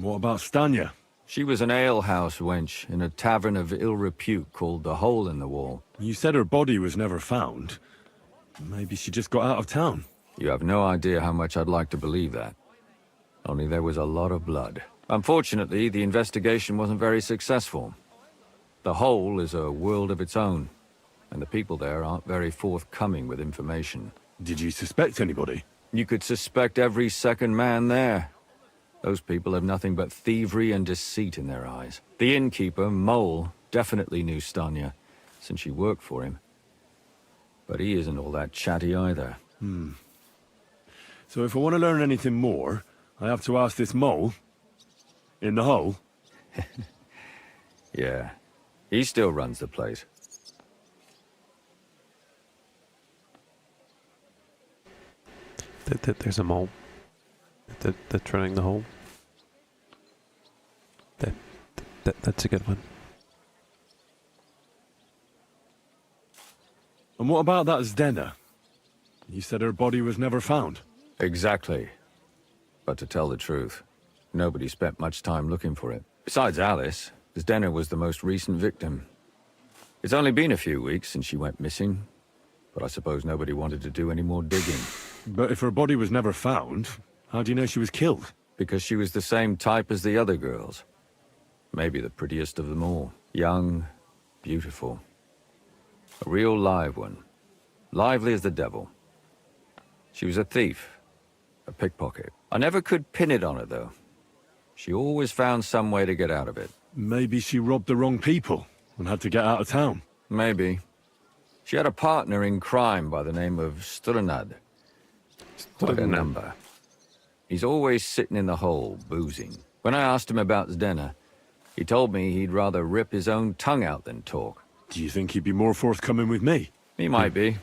What about Stanya? She was an alehouse wench in a tavern of ill repute called the Hole in the Wall. You said her body was never found. Maybe she just got out of town. You have no idea how much I'd like to believe that. Only there was a lot of blood. Unfortunately, the investigation wasn't very successful. The Hole is a world of its own, and the people there aren't very forthcoming with information. Did you suspect anybody? You could suspect every second man there. Those people have nothing but thievery and deceit in their eyes. The innkeeper, Mole, definitely knew Stanya, since she worked for him. But he isn't all that chatty either. So if I want to learn anything more, I have to ask this Mole? In the hole? Yeah, he still runs the place. There's a mole that's running the hole. That's a good one. And what about that Zdena? You said her body was never found. Exactly. But to tell the truth, nobody spent much time looking for it. Besides Alice, Zdena was the most recent victim. It's only been a few weeks since she went missing, but I suppose nobody wanted to do any more digging. But if her body was never found, how do you know she was killed? Because she was the same type as the other girls. Maybe the prettiest of them all. Young, beautiful. A real live one. Lively as the devil. She was a thief. A pickpocket. I never could pin it on her, though. She always found some way to get out of it. Maybe she robbed the wrong people and had to get out of town. Maybe. She had a partner in crime by the name of Strunad. Quite a number. He's always sitting in the hole, boozing. When I asked him about Zdena, he told me he'd rather rip his own tongue out than talk. Do you think he'd be more forthcoming with me? He might be.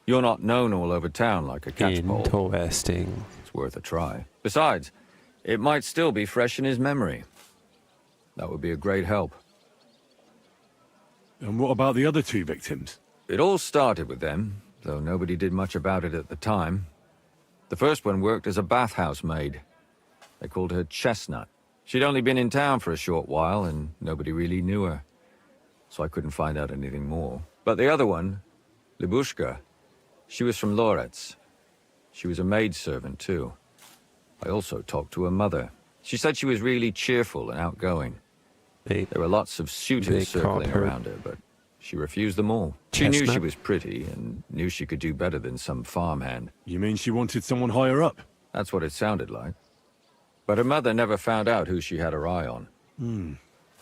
You're not known all over town like a catchpole. Interesting. It's worth a try. Besides, it might still be fresh in his memory. That would be a great help. And what about the other two victims? It all started with them, though nobody did much about it at the time. The first one worked as a bathhouse maid. They called her Chestnut. She'd only been in town for a short while, and nobody really knew her. So I couldn't find out anything more. But the other one, Libushka, she was from Loretz. She was a maidservant, too. I also talked to her mother. She said she was really cheerful and outgoing. There were lots of suitors circling around her, but she refused them all. She knew she was pretty and knew she could do better than some farmhand. You mean she wanted someone higher up? That's what it sounded like. But her mother never found out who she had her eye on.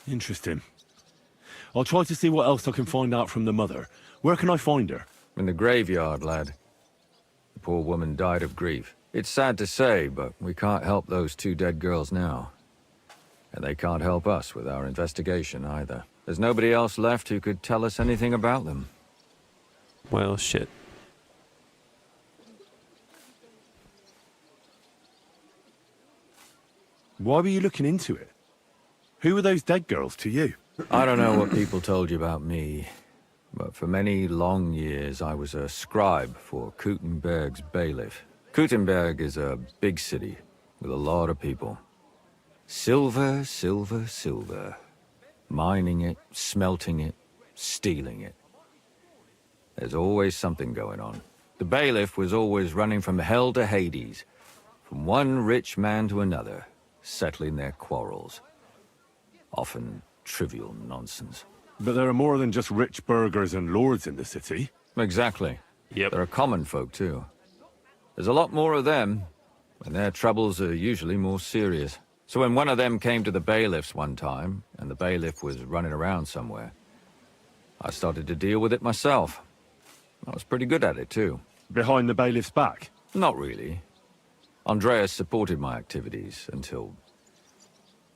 Interesting. I'll try to see what else I can find out from the mother. Where can I find her? In the graveyard, lad. The poor woman died of grief. It's sad to say, but we can't help those two dead girls now. And they can't help us with our investigation either. There's nobody else left who could tell us anything about them. Well, shit. Why were you looking into it? Who were those dead girls to you? I don't know what people told you about me, but for many long years I was a scribe for Kuttenberg's bailiff. Kuttenberg is a big city with a lot of people. Silver, silver, silver. Mining it, smelting it, stealing it. There's always something going on. The bailiff was always running from hell to Hades, from one rich man to another, settling their quarrels. Often trivial nonsense. But there are more than just rich burghers and lords in the city. Exactly. Yep. There are common folk, too. There's a lot more of them, and their troubles are usually more serious. So when one of them came to the bailiff's one time, and the bailiff was running around somewhere, I started to deal with it myself. I was pretty good at it, too. Behind the bailiff's back? Not really. Andreas supported my activities until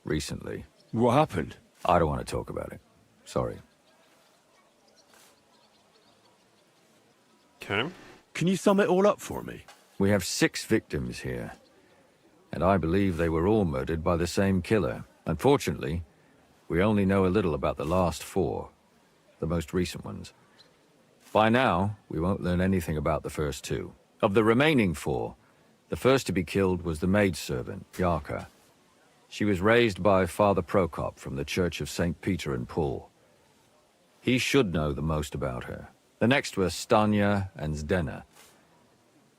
recently. What happened? I don't want to talk about it. Sorry. Okay. Can you sum it all up for me? We have 6 victims here, and I believe they were all murdered by the same killer. Unfortunately, we only know a little about the last 4, the most recent ones. By now, we won't learn anything about the first 2. Of the remaining 4, the first to be killed was the maidservant, Yarka. She was raised by Father Prokop from the Church of St. Peter and Paul. He should know the most about her. The next were Stanya and Zdena.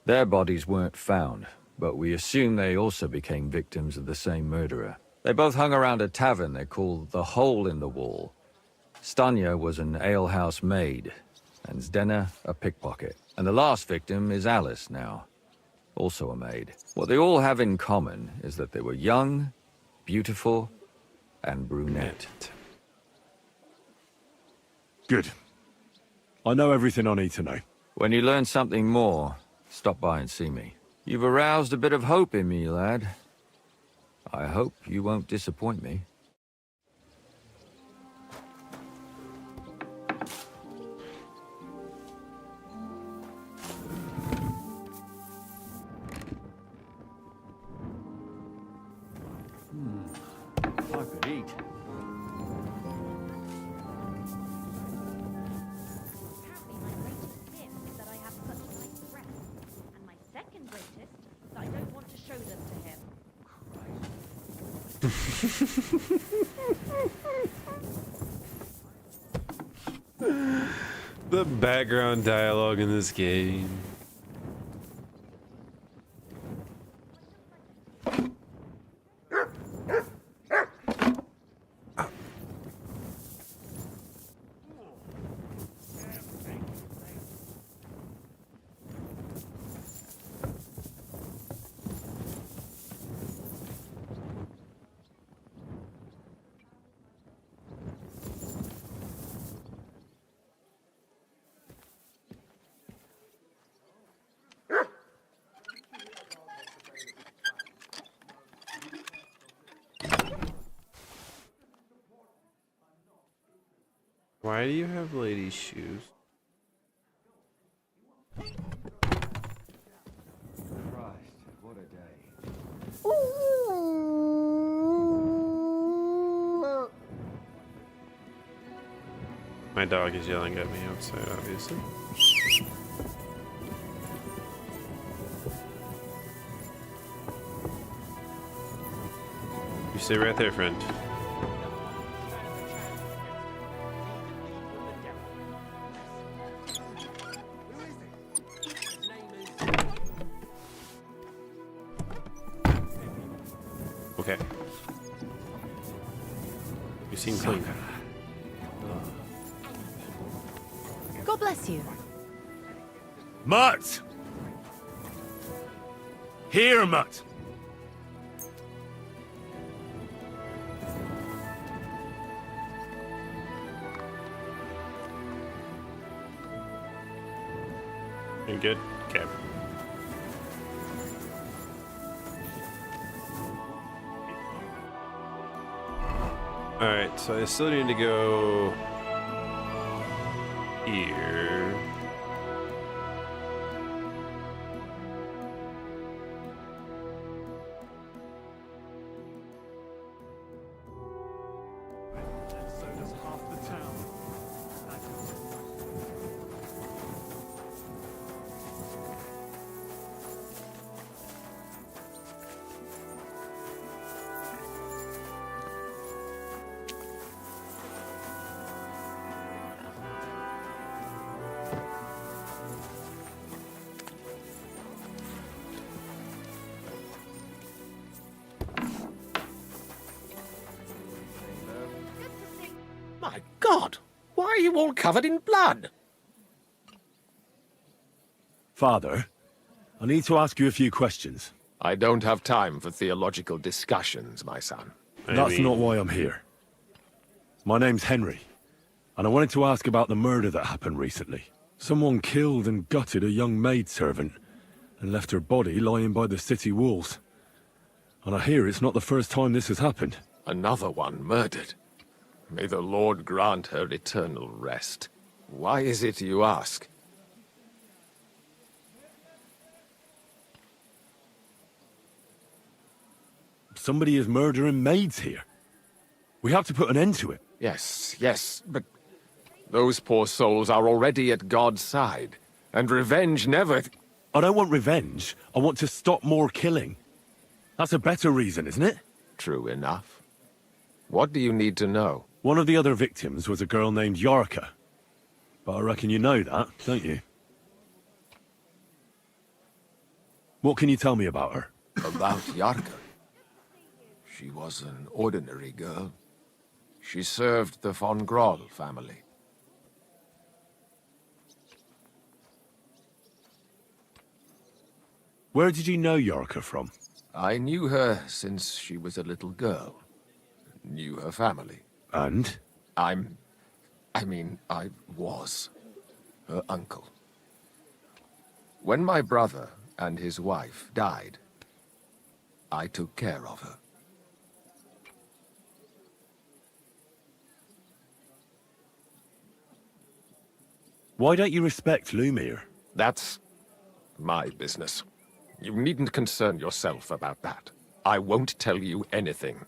Their bodies weren't found, but we assume they also became victims of the same murderer. They both hung around a tavern they called the Hole in the Wall. Stanya was an alehouse maid, and Zdena a pickpocket. And the last victim is Alice now, also a maid. What they all have in common is that they were young, beautiful, and brunette. Good. I know everything I need to know. When you learn something more, stop by and see me. You've aroused a bit of hope in me, lad. I hope you won't disappoint me. I could eat. Apparently my greatest sin is that I have such nice breasts, and my second greatest that I don't want to show them to him. The background dialogue in this game. Why do you have ladies' shoes? Christ, what a day. My dog is yelling at me outside, obviously. You stay right there, friend. Okay. You seem clean. God bless you. Mutt! Here, Mutt! You good? Okay. Alright, so I still need to go here. So does half the town. My God! Why are you all covered in blood? Father, I need to ask you a few questions. I don't have time for theological discussions, my son. That's not why I'm here. My name's Henry, and I wanted to ask about the murder that happened recently. Someone killed and gutted a young maidservant and left her body lying by the city walls. And I hear it's not the first time this has happened. Another one murdered. May the Lord grant her eternal rest. Why is it you ask? Somebody is murdering maids here. We have to put an end to it. Yes, but those poor souls are already at God's side, and revenge never... I don't want revenge. I want to stop more killing. That's a better reason, isn't it? True enough. What do you need to know? One of the other victims was a girl named Yarka. But I reckon you know that, don't you? What can you tell me about her? About Yarka? She was an ordinary girl. She served the von Groll family. Where did you know Yarka from? I knew her since she was a little girl. Knew her family. And? I was her uncle. When my brother and his wife died, I took care of her. Why don't you respect Lumiere? That's my business. You needn't concern yourself about that. I won't tell you anything.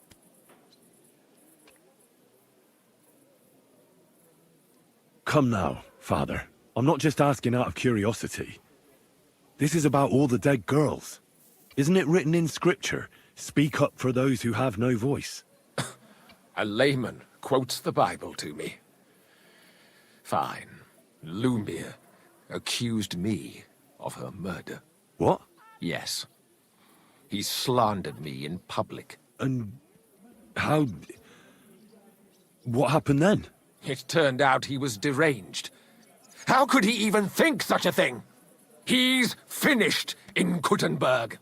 Come now, Father. I'm not just asking out of curiosity. This is about all the dead girls. Isn't it written in scripture, speak up for those who have no voice? A layman quotes the Bible to me. Fine. Lumiere accused me of her murder. What? Yes. He slandered me in public. And how... what happened then? It turned out he was deranged. How could he even think such a thing? He's finished in Kuttenberg.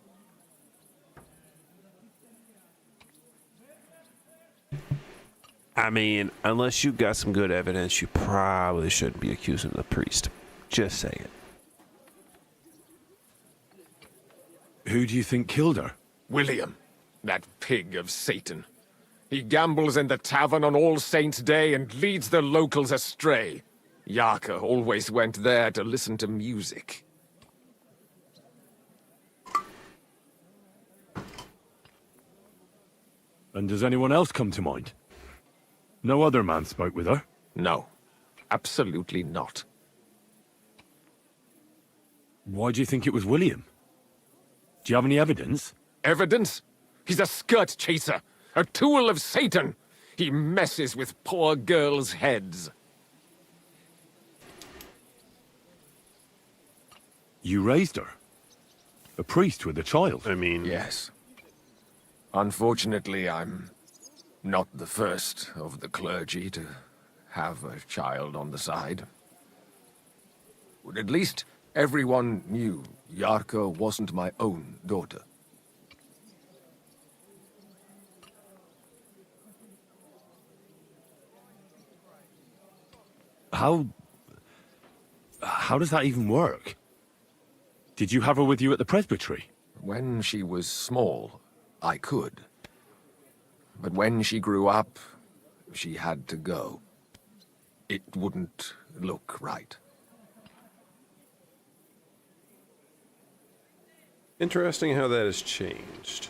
I mean, unless you got some good evidence, you probably shouldn't be accusing the priest. Just saying. Who do you think killed her? William, that pig of Satan. He gambles in the tavern on All Saints' Day and leads the locals astray. Yarka always went there to listen to music. And does anyone else come to mind? No other man spoke with her? No, absolutely not. Why do you think it was William? Do you have any evidence? Evidence? He's a skirt chaser, a tool of Satan. He messes with poor girls' heads. You raised her? A priest with a child? I mean... Yes. Unfortunately, I'm not the first of the clergy to have a child on the side. But at least everyone knew Yarka wasn't my own daughter. How does that even work? Did you have her with you at the presbytery? When she was small, I could. But when she grew up, she had to go. It wouldn't look right. Interesting how that has changed.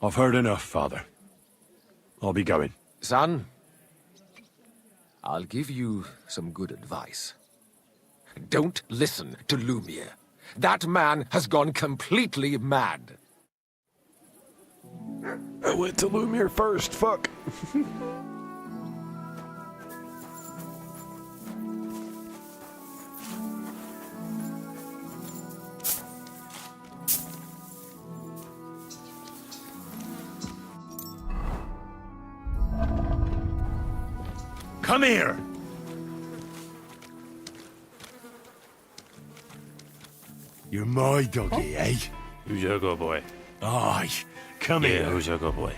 I've heard enough, Father. I'll be going. Son, I'll give you some good advice. Don't listen to Lumiere. That man has gone completely mad. I went to Lumiere first, fuck. Come here! You're my doggy, eh? Who's your good boy? Aye. Come Yeah, here. who's your good boy?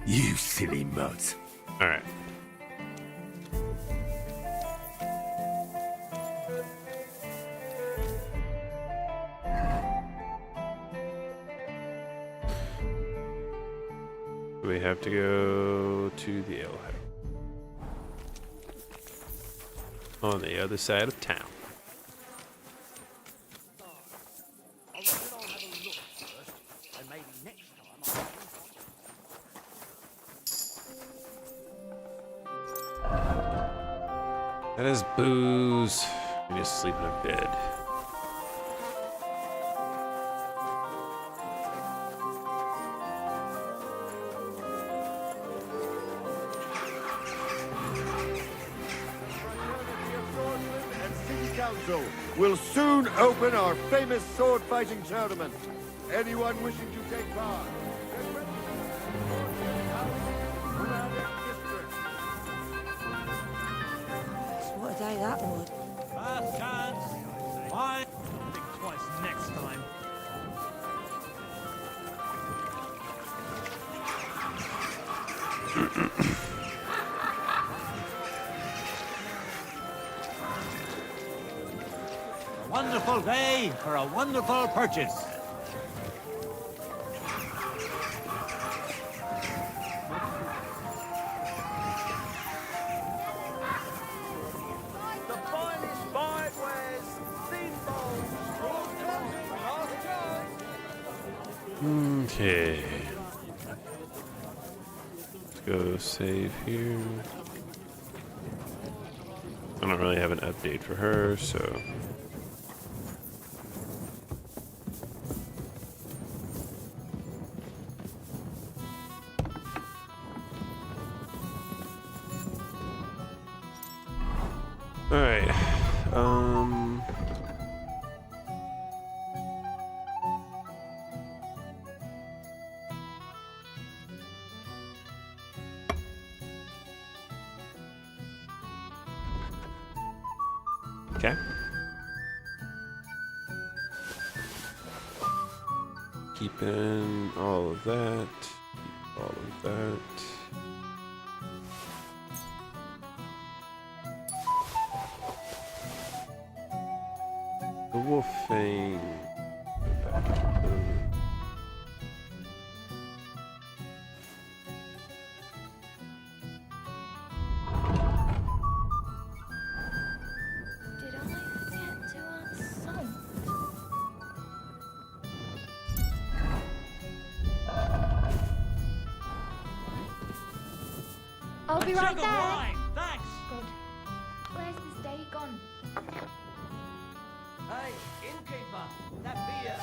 You silly mutt. Alright. We have to go to the alehouse. On the other side of town. I reckon I'll have a look first, and maybe next time I'll That is booze. We just sleep in a bed. Council will soon open our famous sword fighting tournament. Anyone wishing to take part? What a day that was. Last chance. Fine. Think twice next time. A wonderful day for a wonderful purchase. The finest five wares, thin bowls, Okay. Let's go save here. I don't really have an update for her, so. All right. Okay. Keeping all of that. Keep all of that. The wolfing. Go back to Did I forget to add salt? I'll be right Sugar there. wine, thanks. God, where's this day gone? Hey, innkeeper, that beer.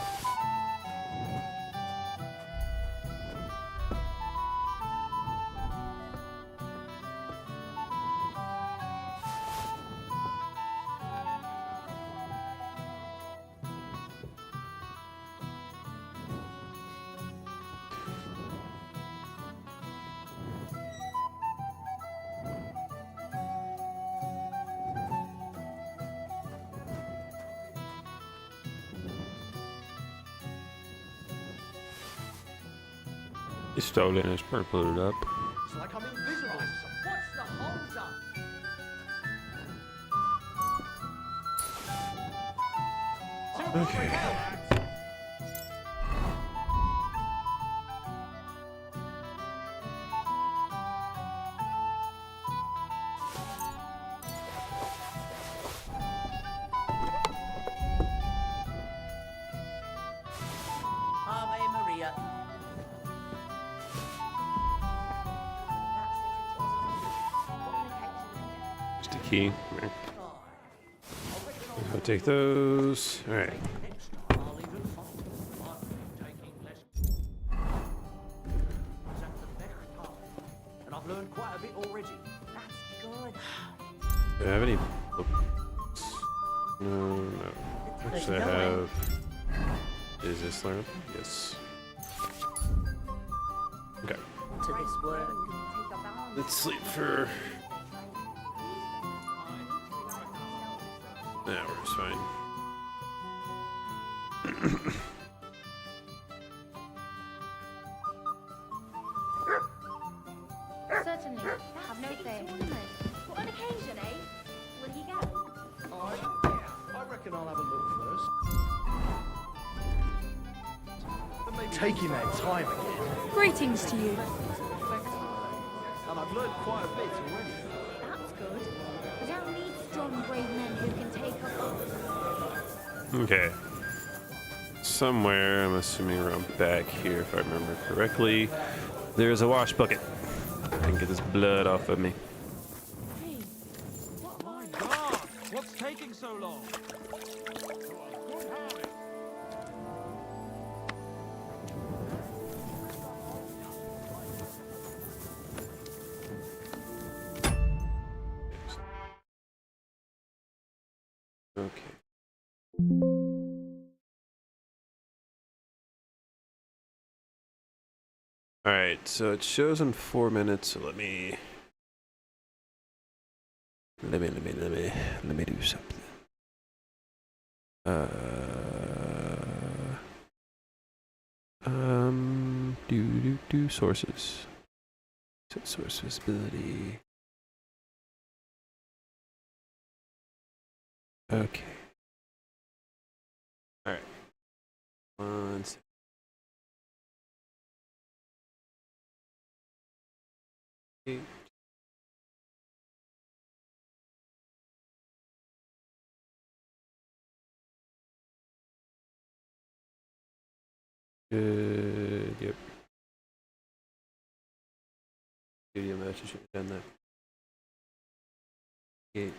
He stole it and his purple it up. It's like I'm invisible. What's the hold up? Okay. Ave Maria. Just a key. Right. I'll take those. All right. I'll even find I'm taking less. I was at the next time, and I've learned quite a bit already. That's good. Do I have any books? No, no. Actually, I have. Is this learned? Yes. Okay. To this work. Let's sleep for. An hour is fine. Certainly. Have no fear. What an occasion, eh? Will you go? I reckon I'll have a look first. Taking their time again. Greetings to you. And I've learned quite a bit already. That's good. We don't need strong, brave men who can take up. Okay. Somewhere, I'm assuming around back here, if I remember correctly, there's a wash bucket. I can get this blood off of me. Hey, what so long. Okay. All right, so it shows in 4 minutes. So let me do something. Do sources. Source visibility. Okay. All right. 1 second. Good. Yep. Studio match. I should have done that. Okay.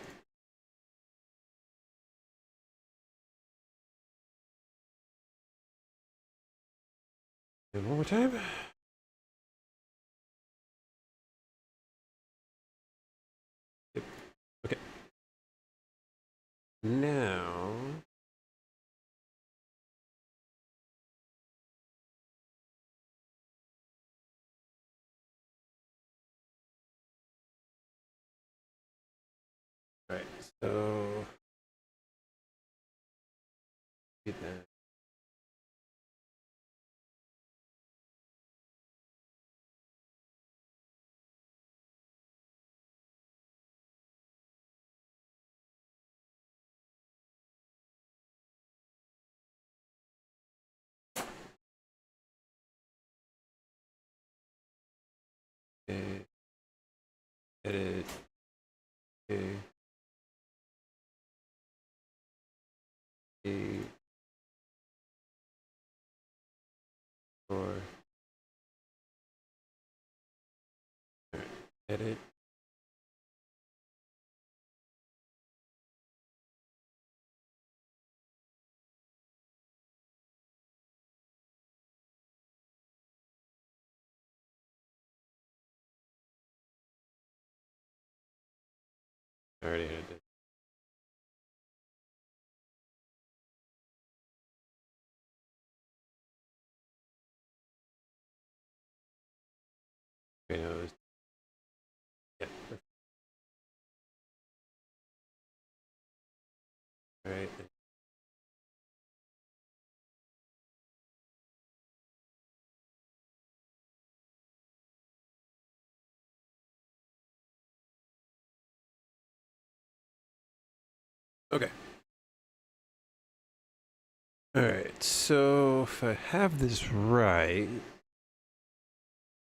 And one more time. Yep. Okay. Now. All right. So. Get that. Okay. Edit. Okay. Okay. Or. Edit. I already edited it. Okay, no, yeah. All right. Okay. All right. So if I have this right,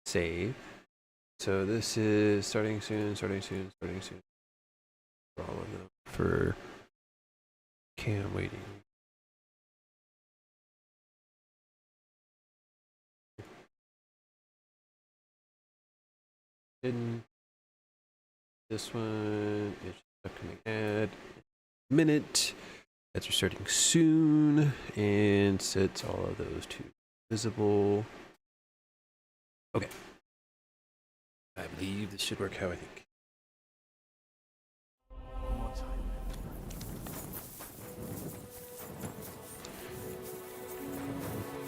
save. So this is starting soon. For all of them. For cam waiting. Hidden. This one is upcoming ad. Minute. Ads are starting soon, and sets all of those to visible. Okay. I believe this should work how I think.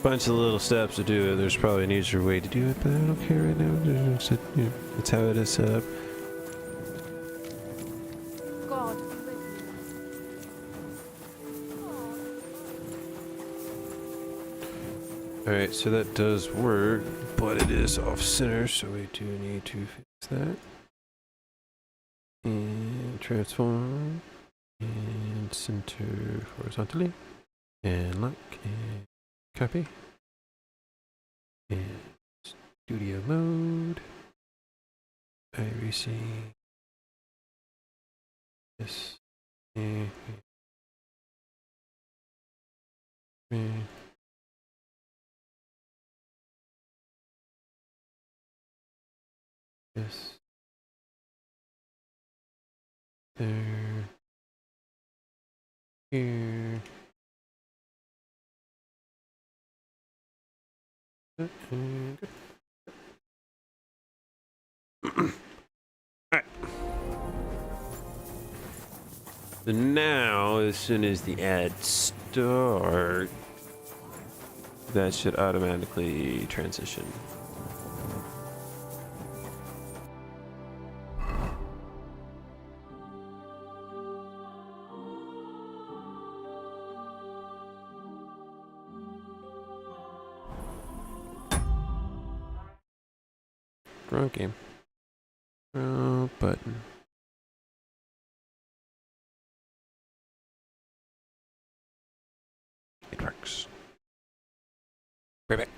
Bunch of little steps to do it. There's probably an easier way to do it, but I don't care right now. That's how it is set up. God. Alright, so that does work, but it is off center, so we do need to fix that. And transform. And center horizontally. And lock. And copy. And studio mode. iRacing. Yes. And yes. There. Here. Alright. So now, as soon as the ads start, that should automatically transition. Wrong game. Wrong button. It works. Right back.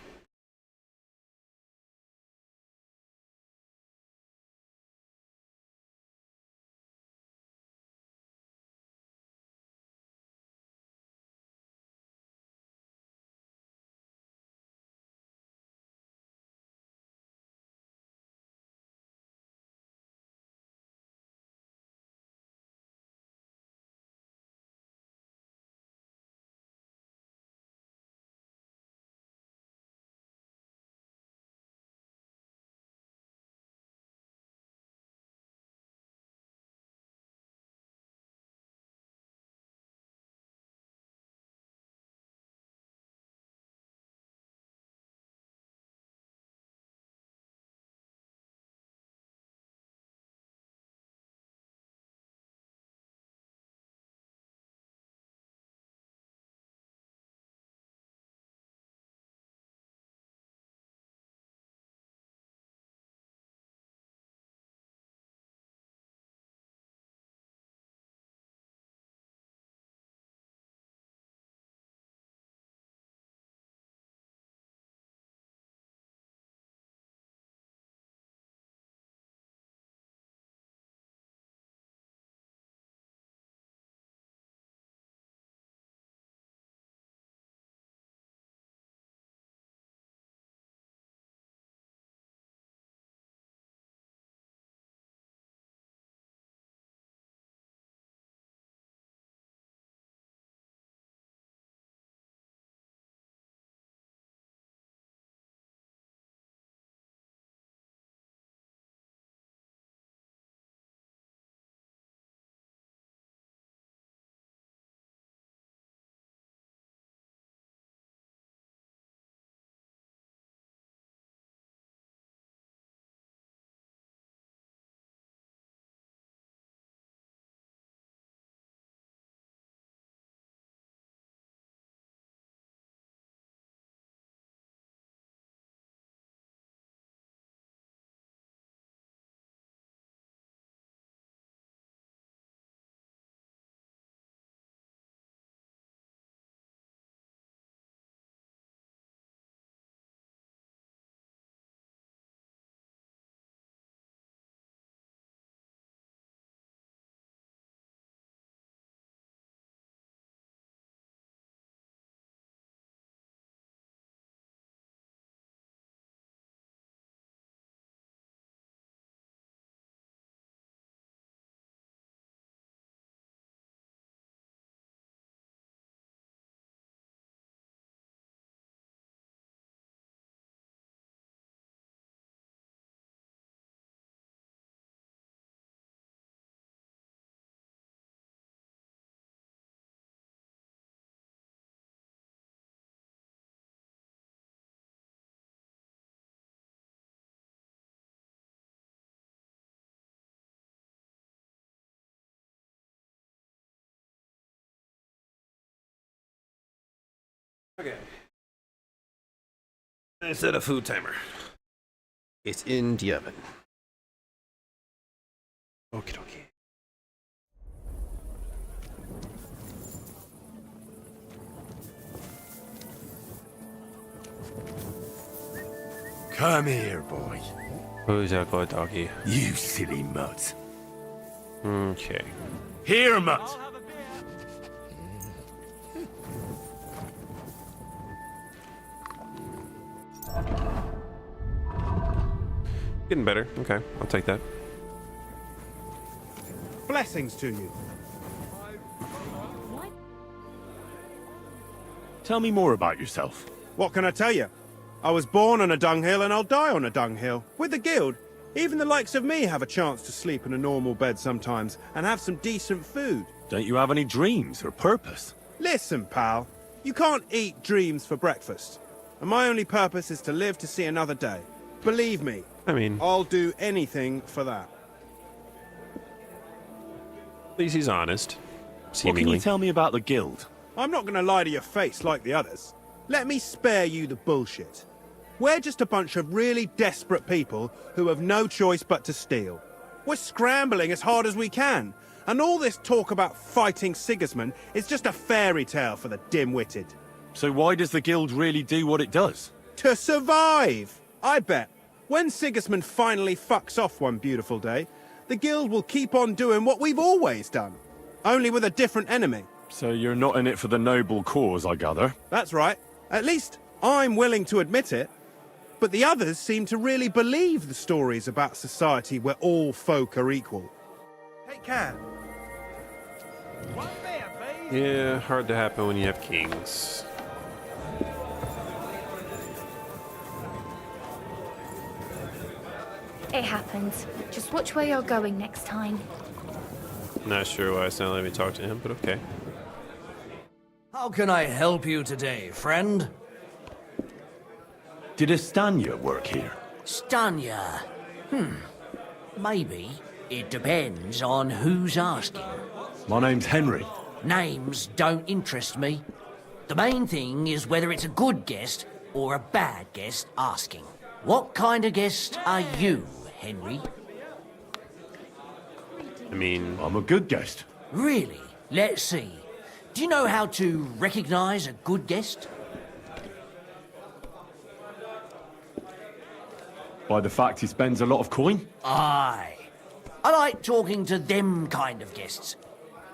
Okay. I set a food timer. It's in the oven. Okie dokie. Come here, boy. Who's that boy, doggy? You silly mutt. Okay. Here, mutt. Getting better. Okay, I'll take that. Blessings to you. What? Tell me more about yourself. What can I tell you? I was born on a dunghill and I'll die on a dunghill. With the guild, even the likes of me have a chance to sleep in a normal bed sometimes and have some decent food. Don't you have any dreams or purpose? Listen, pal. You can't eat dreams for breakfast. And my only purpose is to live to see another day. Believe me, I mean, I'll do anything for that. at least he's honest. What Seemingly. can you tell me about the guild? I'm not going to lie to your face like the others. Let me spare you the bullshit. We're just a bunch of really desperate people who have no choice but to steal. We're scrambling as hard as we can, and all this talk about fighting Sigismund is just a fairy tale for the dim-witted. So why does the guild really do what it does? To survive! I bet. When Sigismund finally fucks off one beautiful day, the guild will keep on doing what we've always done, only with a different enemy. So you're not in it for the noble cause, I gather? That's right. At least I'm willing to admit it. But the others seem to really believe the stories about society where all folk are equal. Take care. Yeah, hard to happen when you have kings. It happens. Just watch where you're going next time. Not sure why it's not letting me talk to him, but okay. How can I help you today, friend? Did Estanya work here? Stanya? Maybe. It depends on who's asking. My name's Henry. Names don't interest me. The main thing is whether it's a good guest or a bad guest asking. What kind of guest are you, Henry? I mean, I'm a good guest. Really? Let's see. Do you know how to recognize a good guest? By the fact he spends a lot of coin? Aye. I like talking to them kind of guests.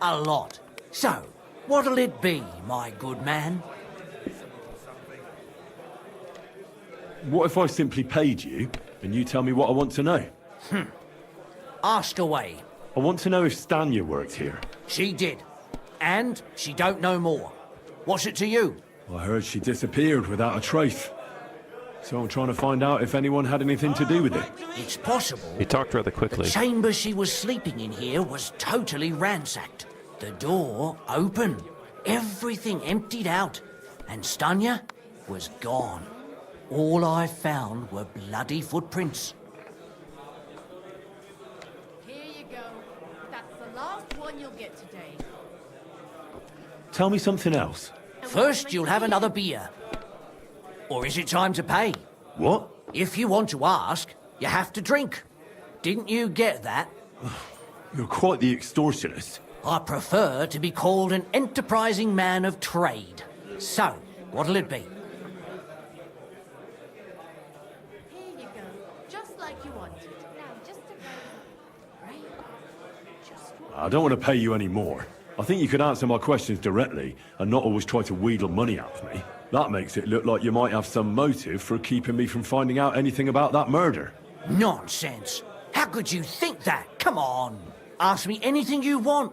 A lot. So, what'll it be, my good man? What if I simply paid you, and you tell me what I want to know? Ask away. I want to know if Stanya worked here. She did. And she don't know more. What's it to you? I heard she disappeared without a trace. So I'm trying to find out if anyone had anything to do with it. It's possible. he talked rather quickly. The chamber she was sleeping in here was totally ransacked. The door open. Everything emptied out. And Stanya was gone. All I found were bloody footprints. Here you go. That's the last one you'll get today. Tell me something else. First, you'll have another beer. Or is it time to pay? What? If you want to ask, you have to drink. Didn't you get that? You're quite the extortionist. I prefer to be called an enterprising man of trade. So, what'll it be? Here you go. Just like you wanted. Now, just to go. Right? Just I don't want to pay you any more. I think you could answer my questions directly and not always try to wheedle money out of me. That makes it look like you might have some motive for keeping me from finding out anything about that murder. Nonsense. How could you think that? Come on. Ask me anything you want.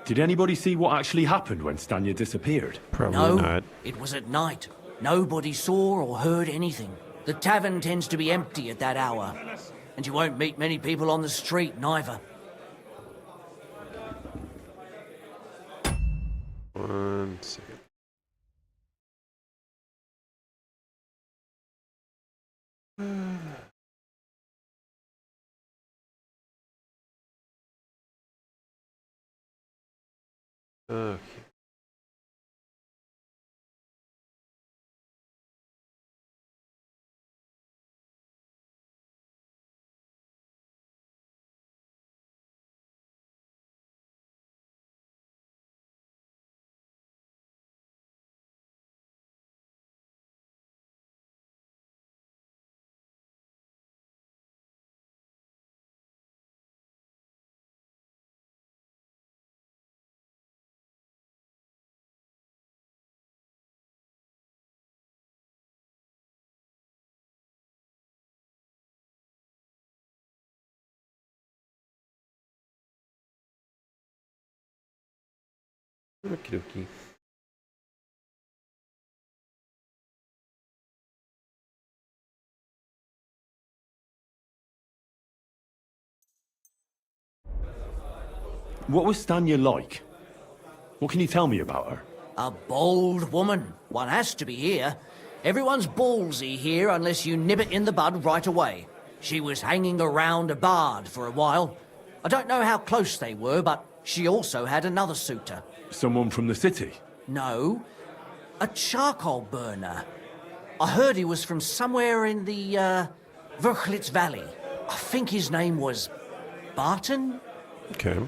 Did anybody see what actually happened when Stanya disappeared? Probably No, not. it was at night. Nobody saw or heard anything. The tavern tends to be empty at that hour. And you won't meet many people on the street, neither. One second. Okay. Okie dokie. What was Stanya like? What can you tell me about her? A bold woman. One has to be here. Everyone's ballsy here unless you nib it in the bud right away. She was hanging around a bard for a while. I don't know how close they were, but she also had another suitor. Someone from the city? No, a charcoal burner. I heard he was from somewhere in the, Verchlitz Valley. I think his name was Barton? Okay.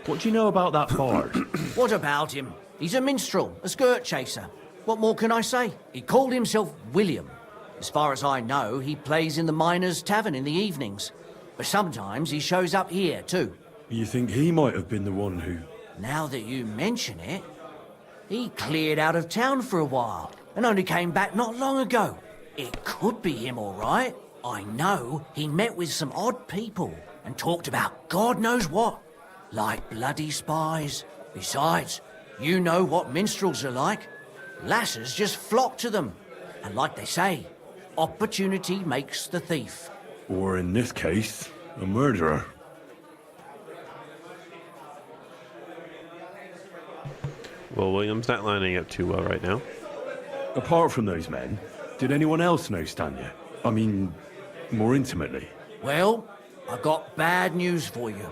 What do you know about that bard? What about him? He's a minstrel, a skirt chaser. What more can I say? He called himself William. As far as I know, he plays in the Miners' Tavern in the evenings. But sometimes he shows up here, too. You think he might have been the one who... Now that you mention it, he cleared out of town for a while and only came back not long ago. It could be him, all right. I know he met with some odd people and talked about God knows what, like bloody spies. Besides, you know what minstrels are like. Lasses just flock to them. And like they say, opportunity makes the thief. Or in this case, a murderer. Well, William's not lining up too well right now. Apart from those men, did anyone else know Stanya? I mean, more intimately. Well, I've got bad news for you.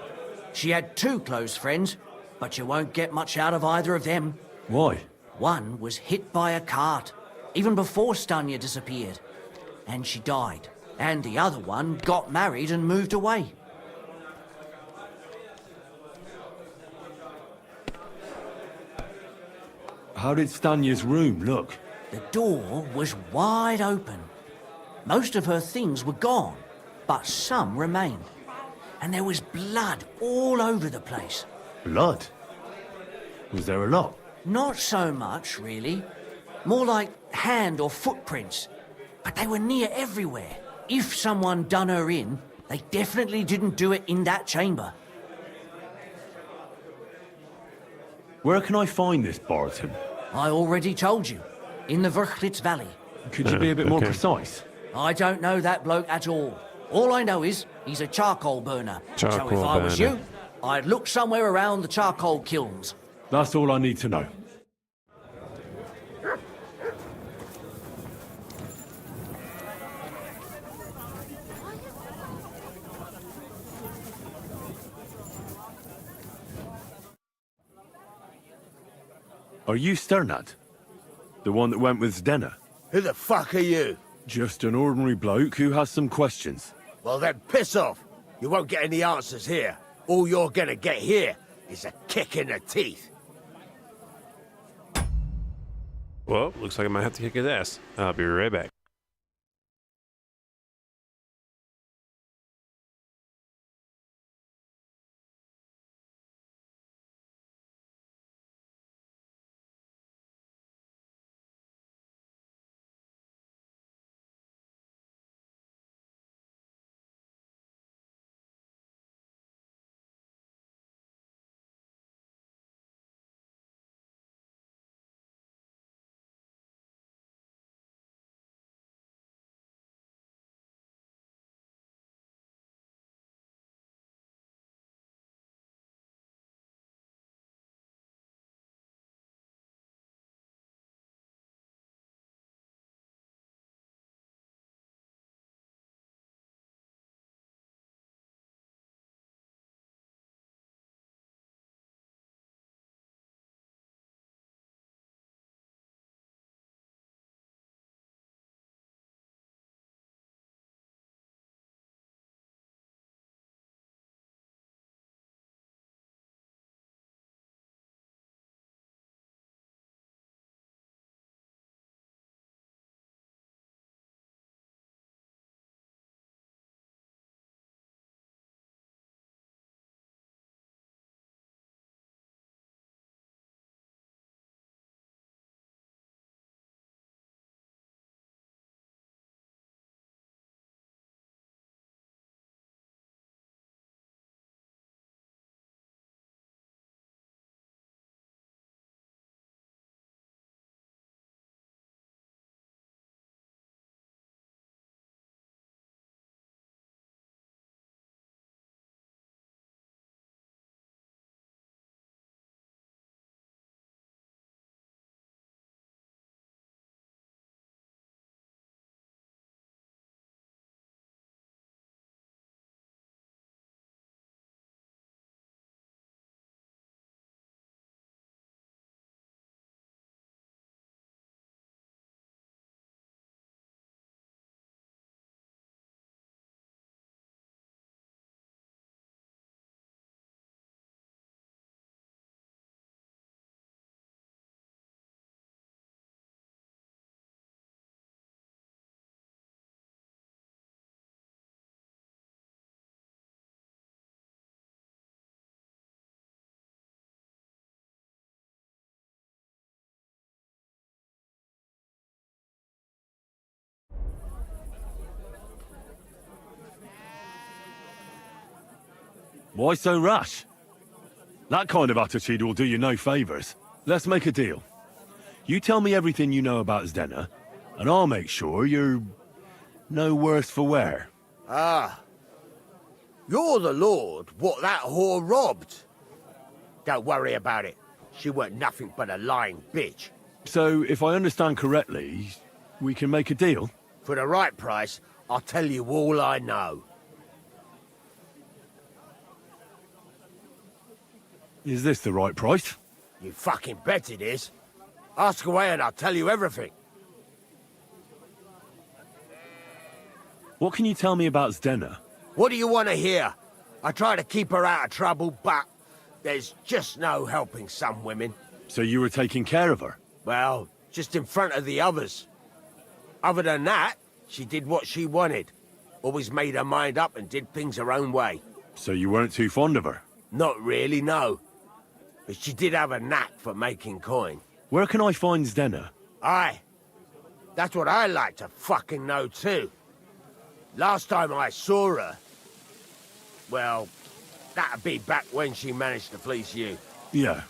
She had two close friends, but you won't get much out of either of them. Why? One was hit by a cart, even before Stanya disappeared, and she died. And the other one got married and moved away. How did Stanya's room look? The door was wide open. Most of her things were gone, but some remained. And there was blood all over the place. Blood? Was there a lot? Not so much, really. More like hand or footprints. But they were near everywhere. If someone done her in, they definitely didn't do it in that chamber. Where can I find this Barton? I already told you. In the Verchlitz Valley. Could you be a bit more precise? I don't know that bloke at all. All I know is he's a charcoal burner. So if Charcoal I was burner. you, I'd look somewhere around the charcoal kilns. That's all I need to know. Are you Sternad? The one that went with Zdenna? Who the fuck are you? Just an ordinary bloke who has some questions. Well then, piss off. You won't get any answers here. All you're gonna get here is a kick in the teeth. Well, looks like I might have to kick his ass. I'll be right back. Why so rash? That kind of attitude will do you no favours. Let's make a deal. You tell me everything you know about Zdenna, and I'll make sure you're no worse for wear. Ah. You're the lord what that whore robbed. Don't worry about it. She weren't nothing but a lying bitch. So, if I understand correctly, we can make a deal? For the right price, I'll tell you all I know. Is this the right price? You fucking bet it is. Ask away and I'll tell you everything. What can you tell me about Zdenna? What do you want to hear? I try to keep her out of trouble, but there's just no helping some women. So you were taking care of her? Well, just in front of the others. Other than that, she did what she wanted. Always made her mind up and did things her own way. So you weren't too fond of her? Not really, no. But she did have a knack for making coin. Where can I find Zdenna? Aye. That's what I like to fucking know too. Last time I saw her... Well, that'd be back when she managed to fleece you. Yeah.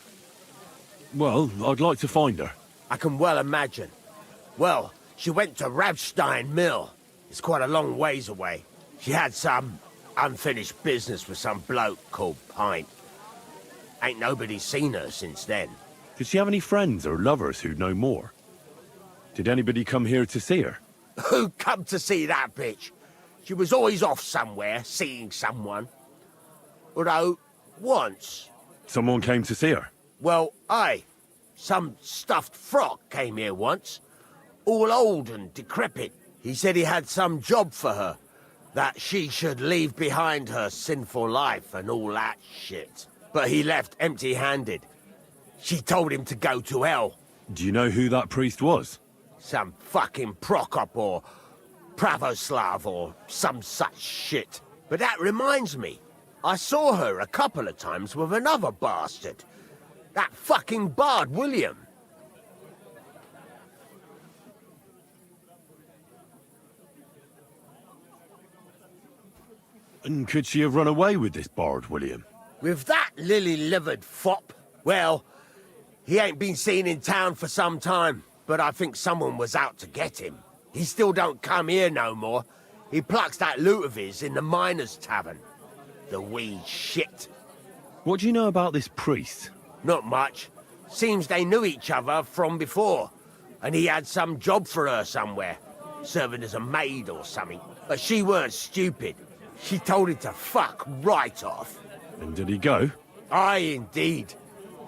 Well, I'd like to find her. I can well imagine. Well, she went to Ravstein Mill. It's quite a long ways away. She had some unfinished business with some bloke called Pint. Ain't nobody seen her since then. Did she have any friends or lovers who'd know more? Did anybody come here to see her? Who come to see that bitch? She was always off somewhere, seeing someone. Although, once... Someone came to see her? Well, aye. Some stuffed frock came here once. All old and decrepit. He said he had some job for her. That she should leave behind her sinful life and all that shit. But he left empty-handed. She told him to go to hell. Do you know who that priest was? Some fucking Prokop or Pravoslav or some such shit. But that reminds me. I saw her a couple of times with another bastard. That fucking bard, William. And could she have run away with this bard, William? With that lily-livered fop? Well, he ain't been seen in town for some time, but I think someone was out to get him. He still don't come here no more. He plucks that loot of his in the miners' tavern. The wee shit. What do you know about this priest? Not much. Seems they knew each other from before, and he had some job for her somewhere, serving as a maid or something. But she weren't stupid. She told him to fuck right off. And did he go? Aye, indeed.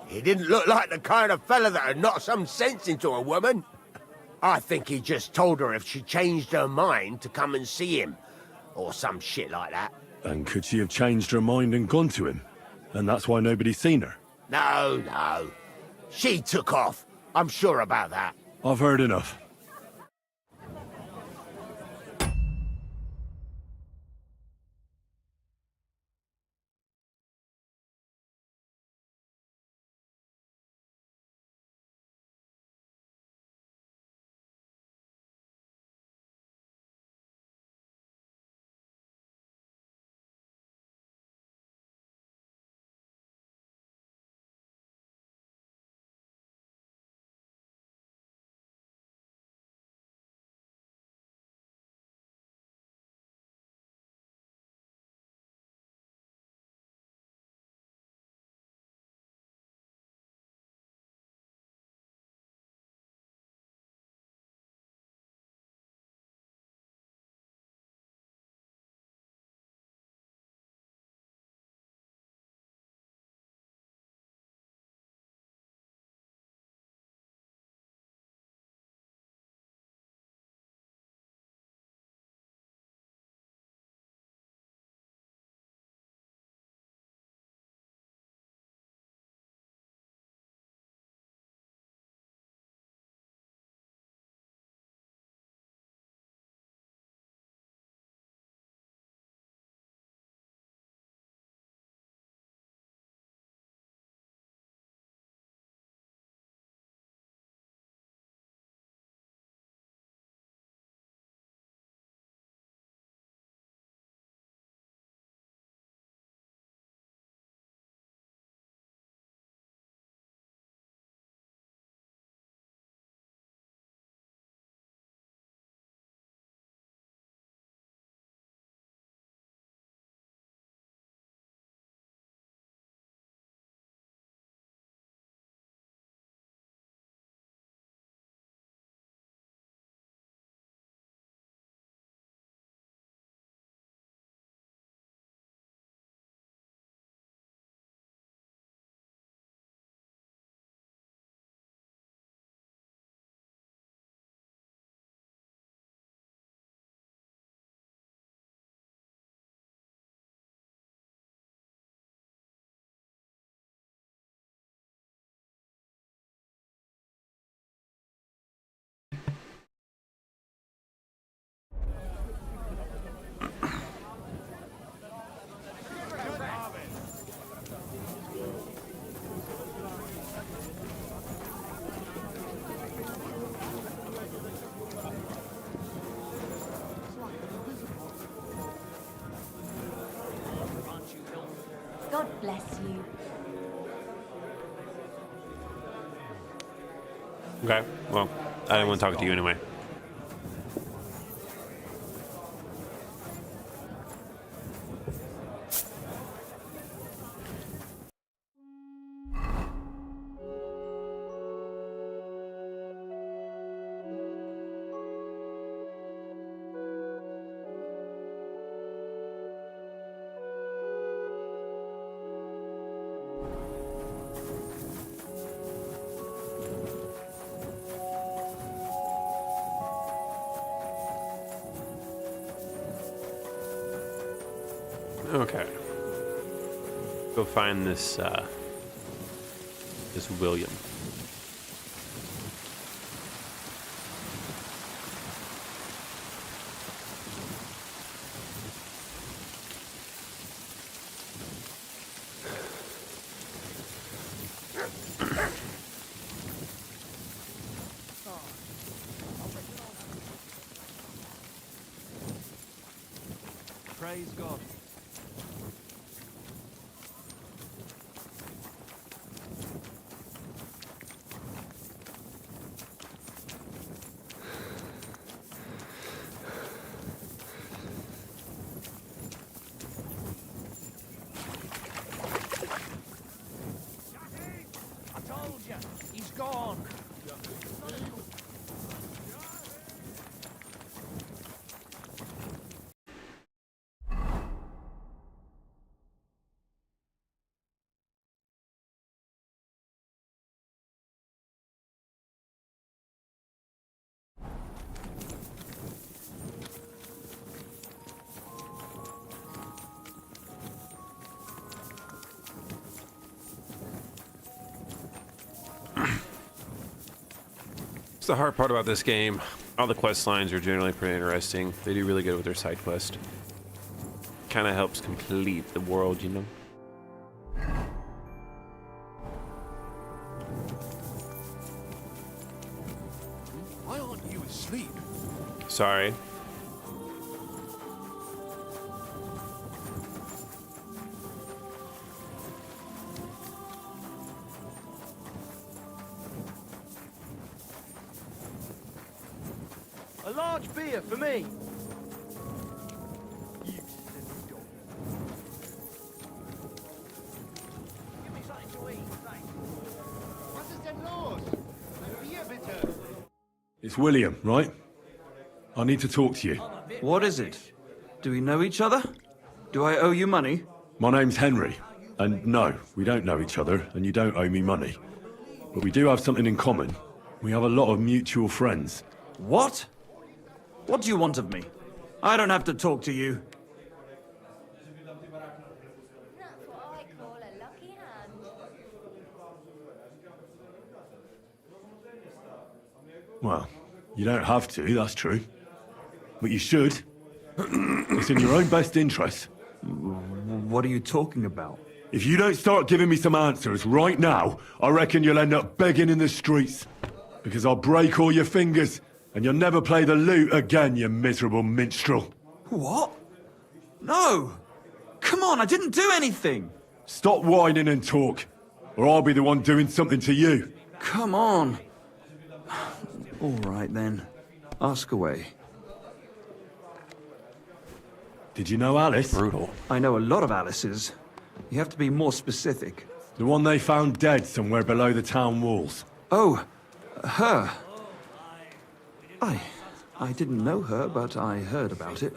He didn't look like the kind of fella that would knock some sense into a woman. I think he just told her if she changed her mind to come and see him, or some shit like that. And could she have changed her mind and gone to him? And that's why nobody's seen her? No, no. She took off. I'm sure about that. I've heard enough. God bless you. Okay, well, I didn't want to talk to you anyway. Okay. Go find this, this William. Praise God. I told you, he's gone. It's the hard part about this game. All the quest lines are generally pretty interesting. They do really good with their side quest. Kind of helps complete the world, you know? Why aren't you asleep? Sorry. A large beer for me. It's William, right? I need to talk to you. What is it? Do we know each other? Do I owe you money? My name's Henry, and no, we don't know each other, and you don't owe me money. But we do have something in common. We have a lot of mutual friends. What? What do you want of me? I don't have to talk to you. That's what I call a lucky hand. Well, you don't have to, that's true. But you should. It's in your own best interest. What are you talking about? If you don't start giving me some answers right now, I reckon you'll end up begging in the streets. Because I'll break all your fingers, and you'll never play the lute again, you miserable minstrel. What? No! Come on, I didn't do anything! Stop whining and talk, or I'll be the one doing something to you. Come on! All right then. Ask away. Did you know Alice? Brutal. I know a lot of Alice's. You have to be more specific. The one they found dead somewhere below the town walls. Oh, her. I didn't know her, but I heard about it.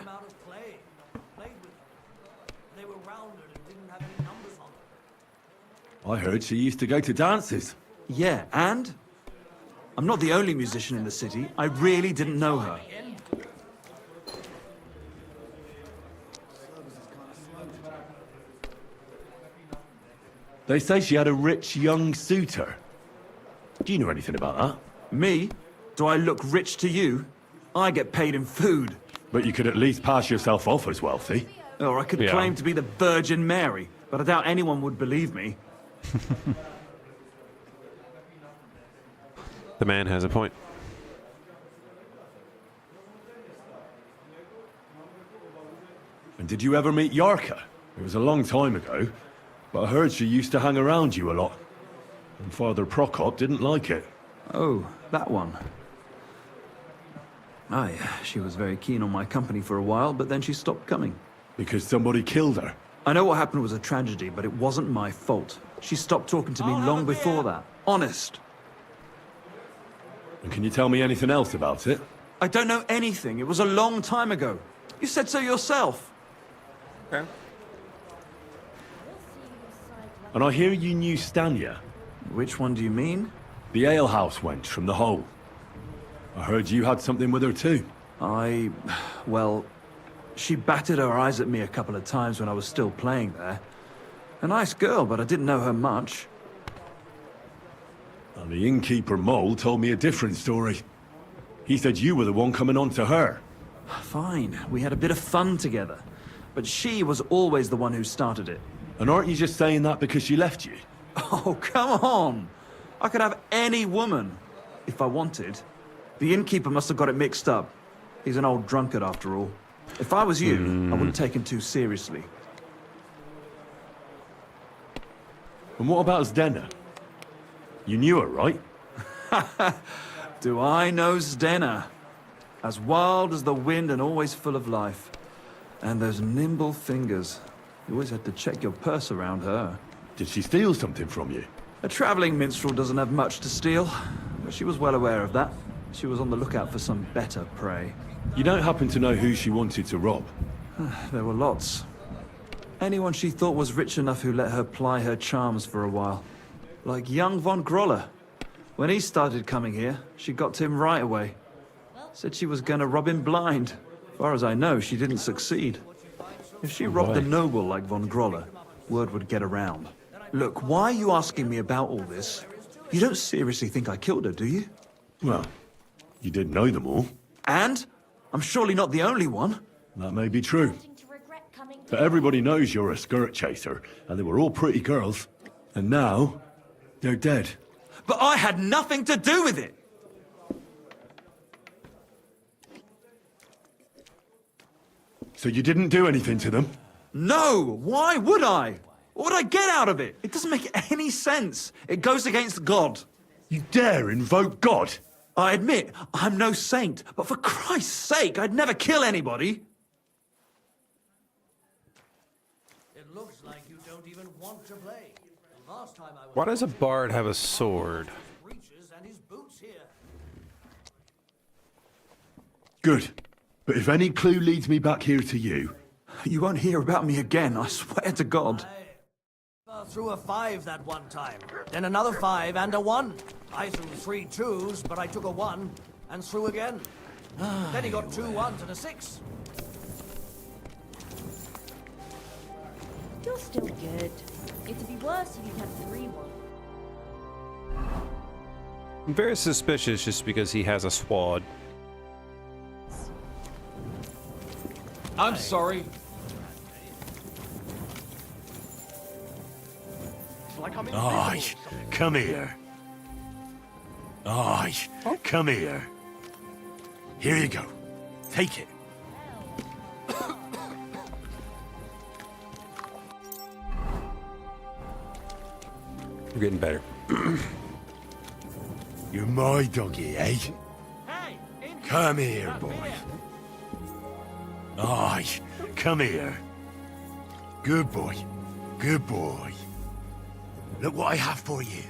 I heard she used to go to dances. Yeah, and? I'm not the only musician in the city. I really didn't know her. They say she had a rich young suitor. Do you know anything about that? Me? Do I look rich to you? I get paid in food. But you could at least pass yourself off as wealthy. Or I could Yeah. claim to be the Virgin Mary, but I doubt anyone would believe me. The man has a point. And did you ever meet Yarka? It was a long time ago. But I heard she used to hang around you a lot. And Father Prokop didn't like it. Oh, that one. Aye, she was very keen on my company for a while, but then she stopped coming. Because somebody killed her? I know what happened was a tragedy, but it wasn't my fault. She stopped talking to me long before that. Honest. And can you tell me anything else about it? I don't know anything. It was a long time ago. You said so yourself. Okay. And I hear you knew Stanya. Which one do you mean? The alehouse wench from the hole. I heard you had something with her too. Well, she batted her eyes at me a couple of times when I was still playing there. A nice girl, but I didn't know her much. And the innkeeper Mole told me a different story. He said you were the one coming on to her. Fine, we had a bit of fun together. But she was always the one who started it. And aren't you just saying that because she left you? Oh, come on! I could have any woman, if I wanted. The innkeeper must have got it mixed up. He's an old drunkard after all. If I was you, I wouldn't take him too seriously. And what about Zdena? You knew her, right? Do I know Zdena? As wild as the wind and always full of life. And those nimble fingers. You always had to check your purse around her. Did she steal something from you? A travelling minstrel doesn't have much to steal, but she was well aware of that. She was on the lookout for some better prey. You don't happen to know who she wanted to rob? There were lots. Anyone she thought was rich enough who let her ply her charms for a while. Like young von Groller. When he started coming here, she got to him right away. Said she was gonna rob him blind. As far as I know, she didn't succeed. If she robbed a noble like von Groller, word would get around. Look, why are you asking me about all this? You don't seriously think I killed her, do you? Well, you did know them all. And? I'm surely not the only one. That may be true. But everybody knows you're a skirt chaser, and they were all pretty girls. And now, they're dead. But I had nothing to do with it! So you didn't do anything to them? No! Why would I? What would I get out of it? It doesn't make any sense. It goes against God. You dare invoke God? I admit, I'm no saint, but for Christ's sake, I'd never kill anybody. It looks like you don't even want to play. The last time I was Why does a bard have a sword? breeches and his boots here. Good. But if any clue leads me back here to you... You won't hear about me again, I swear to God. I threw a 5 that one time, then another 5 and a 1. I threw 3 2s, but I took a 1 and threw again. Then he got 2 1s and a 6. You're still good. It'd be worse if you had 3 1. I'm very suspicious just because he has a sword. I'm sorry. It's like I'm invisible or Aye, something. come here. Aye, come here. Here you go. Take it. You're getting better. You're my doggy, eh? Hey, Come here, boy. Aye, come here. Good boy. Good boy. Look what I have for you.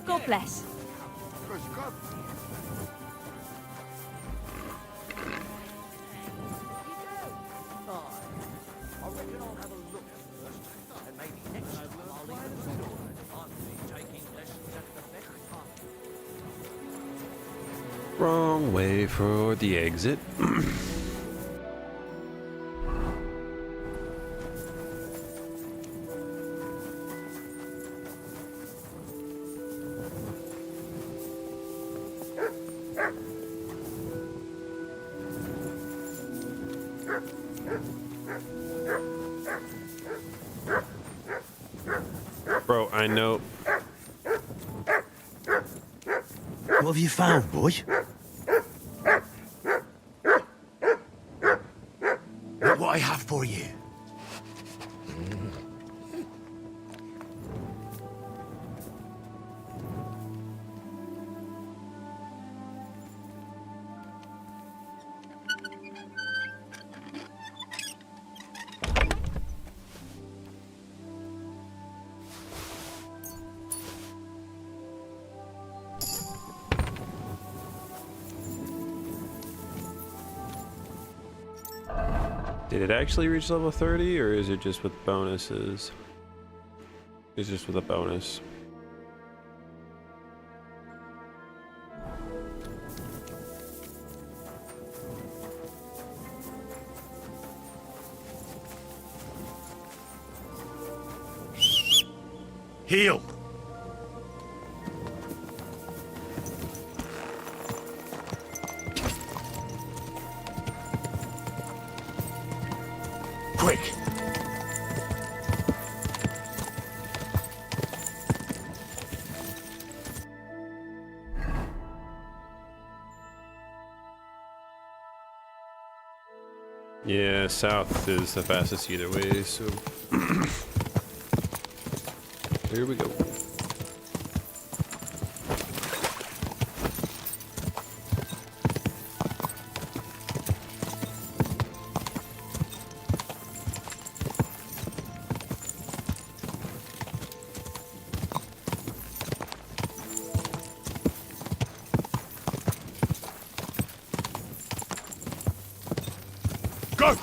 God bless. I reckon I'll have a look first, and maybe next time I'll leave the store. I'm taking lessons at the best time. Wrong way for the exit. Bro, I know. What have you found, boy? you. Did it actually reach level 30, or is it just with bonuses? It's just with a bonus. Heal! Quick! Yeah, south is the fastest either way, so here we go. Go!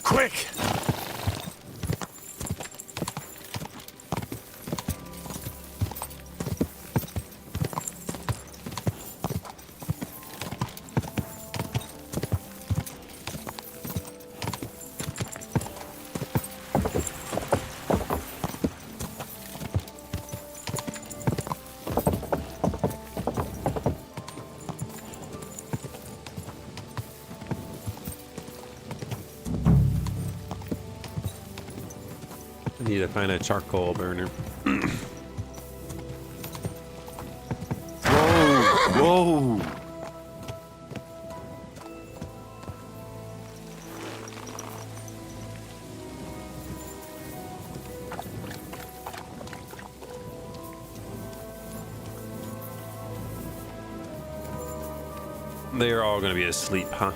Quick! I need to find a charcoal burner. Whoa! They're all gonna be asleep, huh?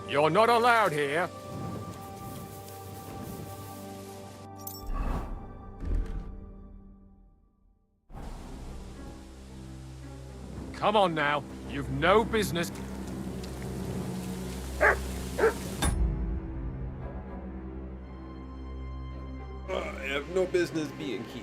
You're not allowed here. Come on now. You've no business. I have no business being here.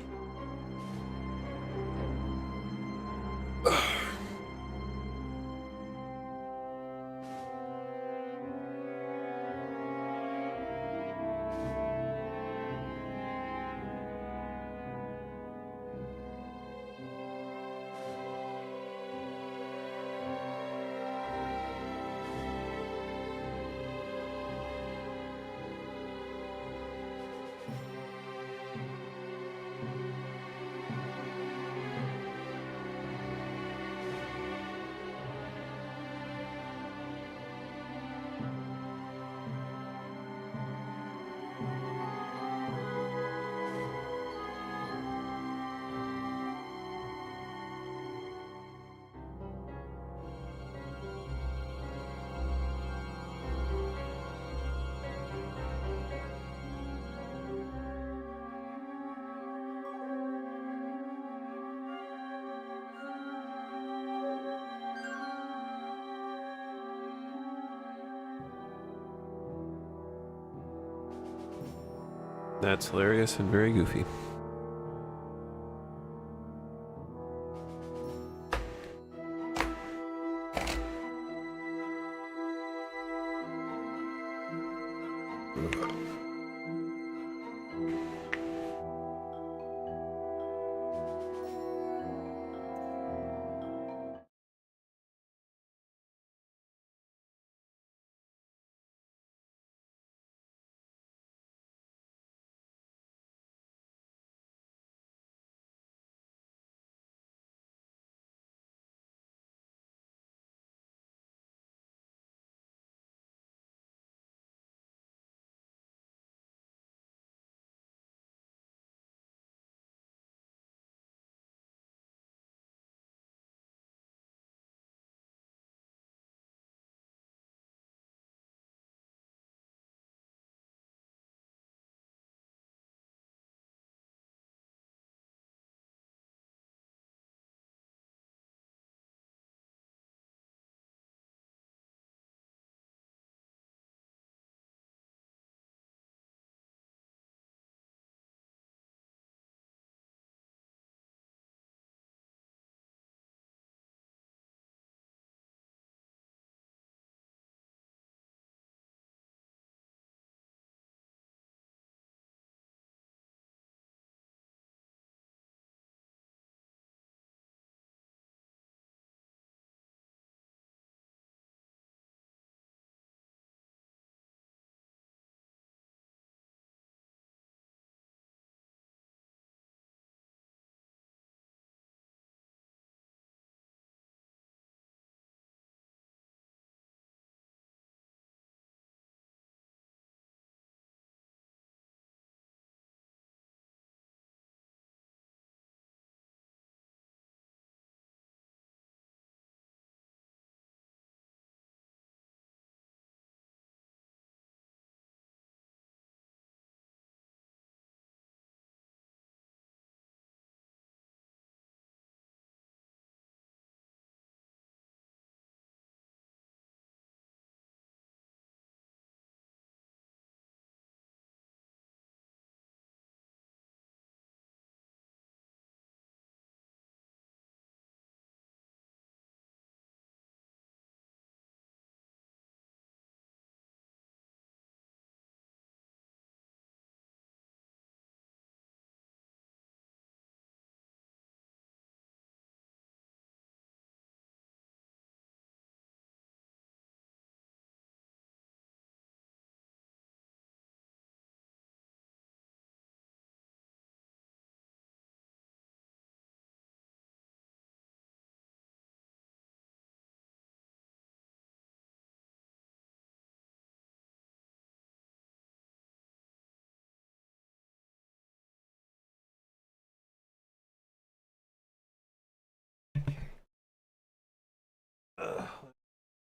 That's hilarious and very goofy.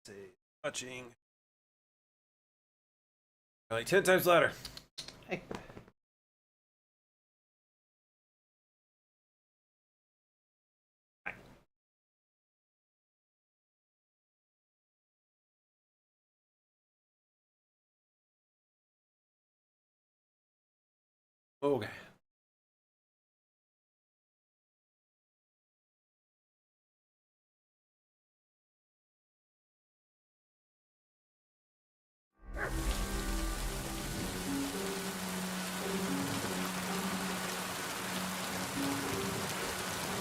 Let's see. Touching. Like 10 times louder. Hey. Okay.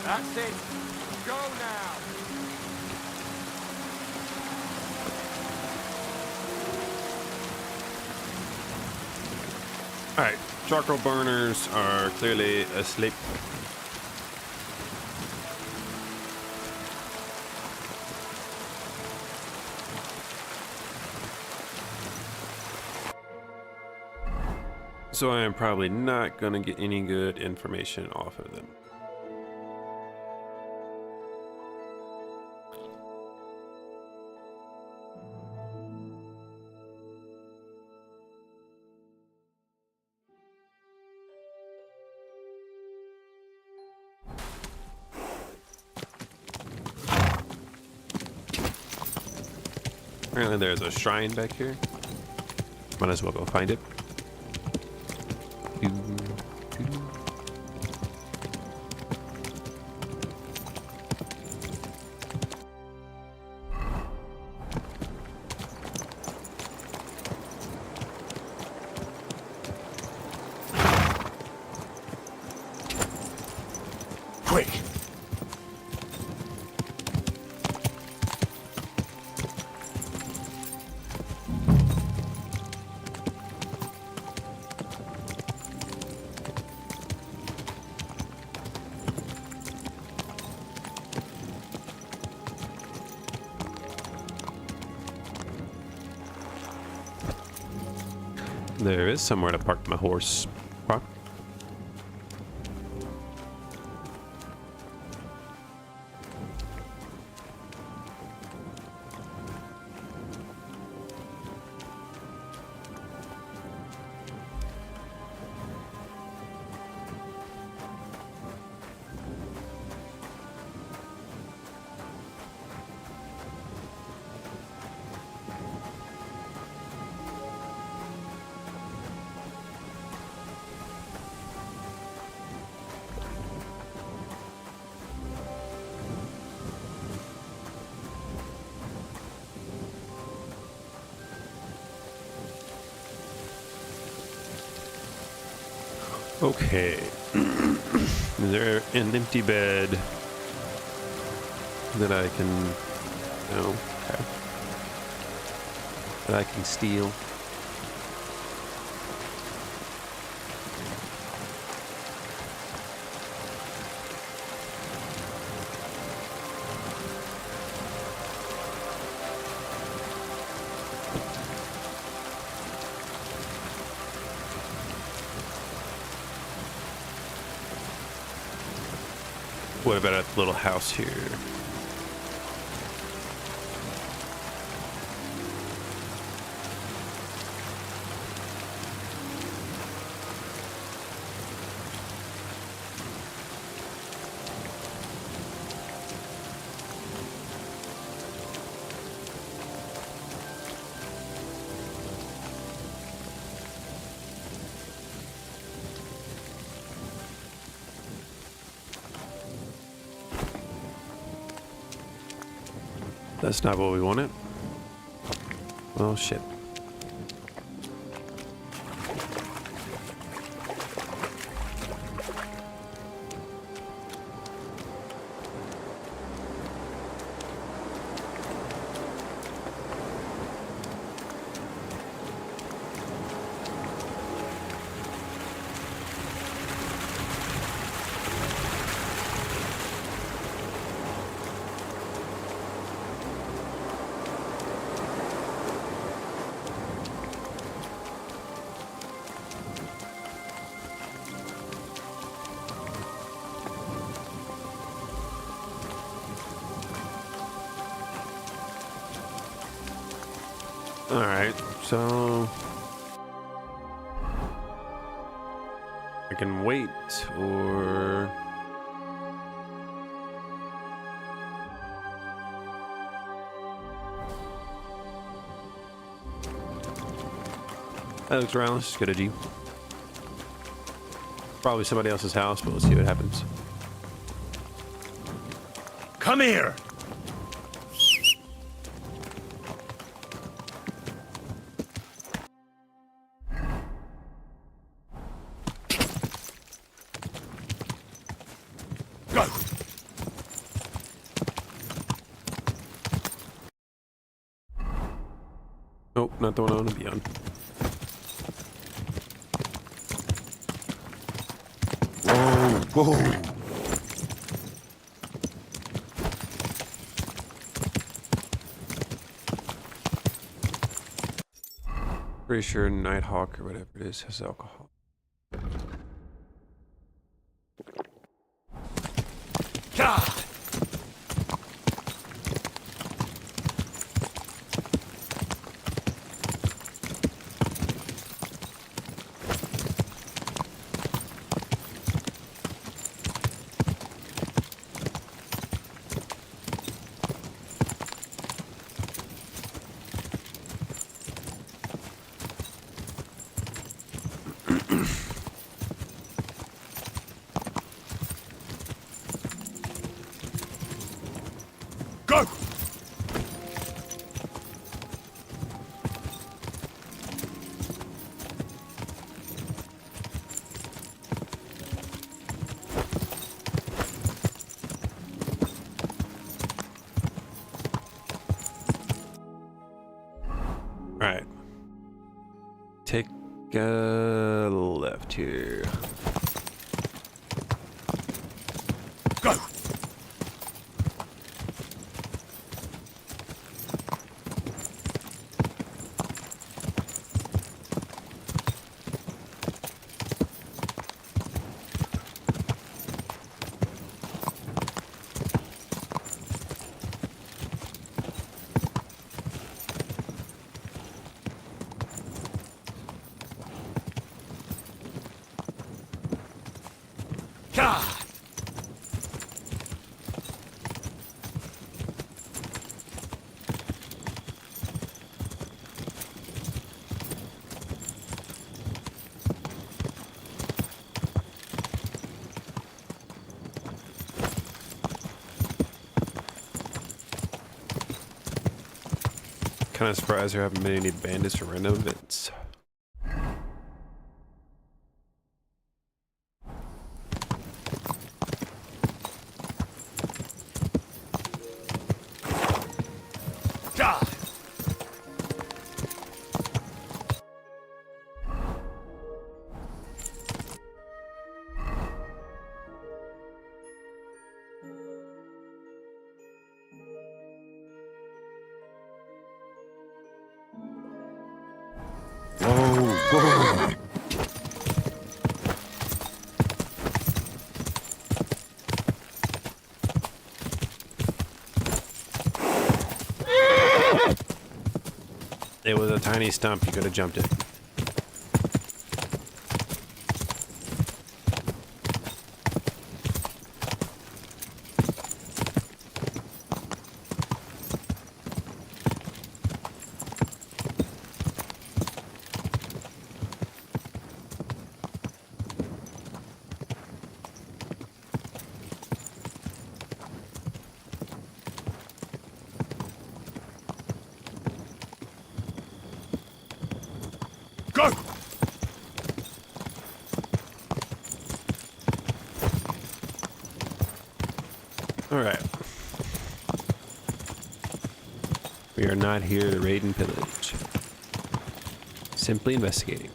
That's it. Go now. Alright, charcoal burners are clearly asleep. So I am probably not going to get any good information off of them. Apparently there's a shrine back here. Might as well go find it. There is somewhere to park my horse. Huh? Okay. Is there an empty bed that I can... No. Okay. That I can steal? What about a little house here? That's not what we wanted. Oh shit. Alright, so I can wait, or that looks around. Let's just get a Jeep. Probably somebody else's house, but we'll see what happens. Come here! Go! Nope, not the one I want to be on. Whoa, whoa! Pretty sure Nighthawk or whatever it is has alcohol. God! Go! Alright. Take a left here. Go! Kind of surprised there haven't been any bandits or random events. It was a tiny stump, you could have jumped it. Go! Alright. We are not here to raid and pillage. Simply investigating.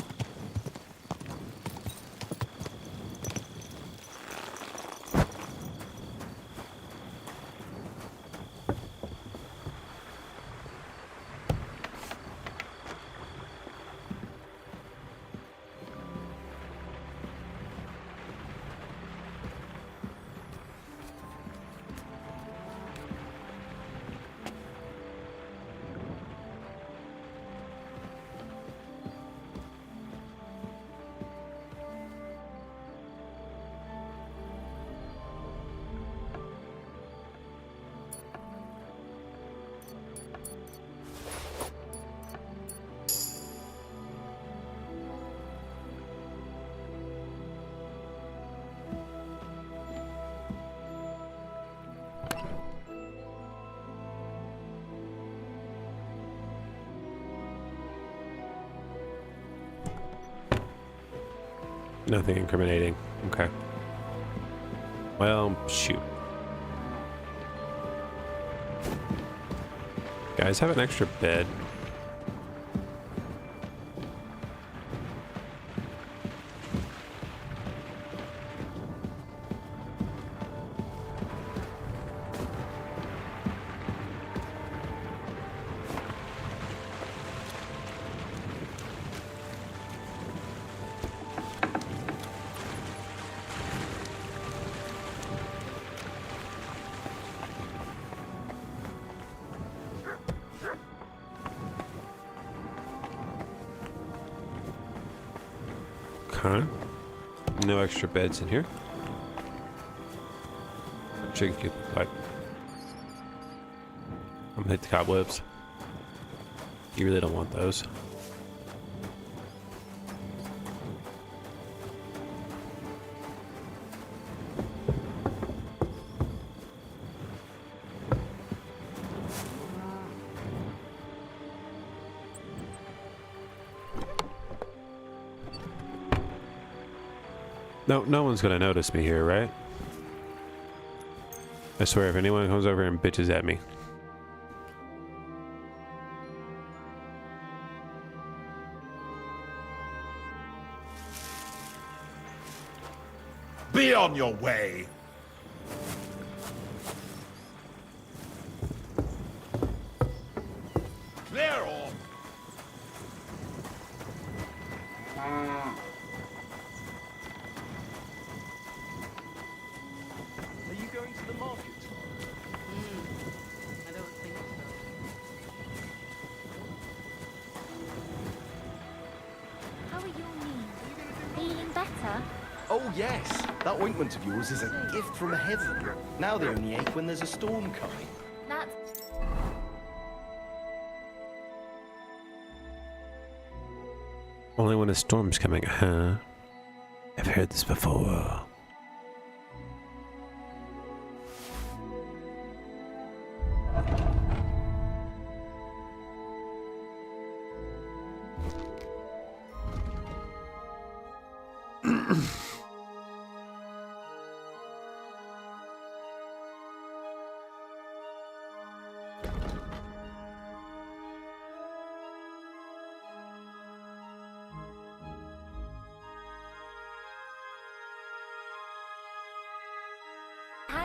Nothing incriminating. Okay. Well, shoot. Guys, have an extra bed. Okay. No extra beds in here. Chicken coop pipe. I'm gonna hit the cobwebs. You really don't want those. No one's gonna notice me here, right? I swear, if anyone comes over and bitches at me. Be on your way! Clear all! Are you going to the market tomorrow? I don't think so. How are your knees? Feeling better? Oh, yes. That ointment of yours is a gift from heaven. Now they only ache when there's a storm coming. That's... Only when a storm's coming, huh? I've heard this before.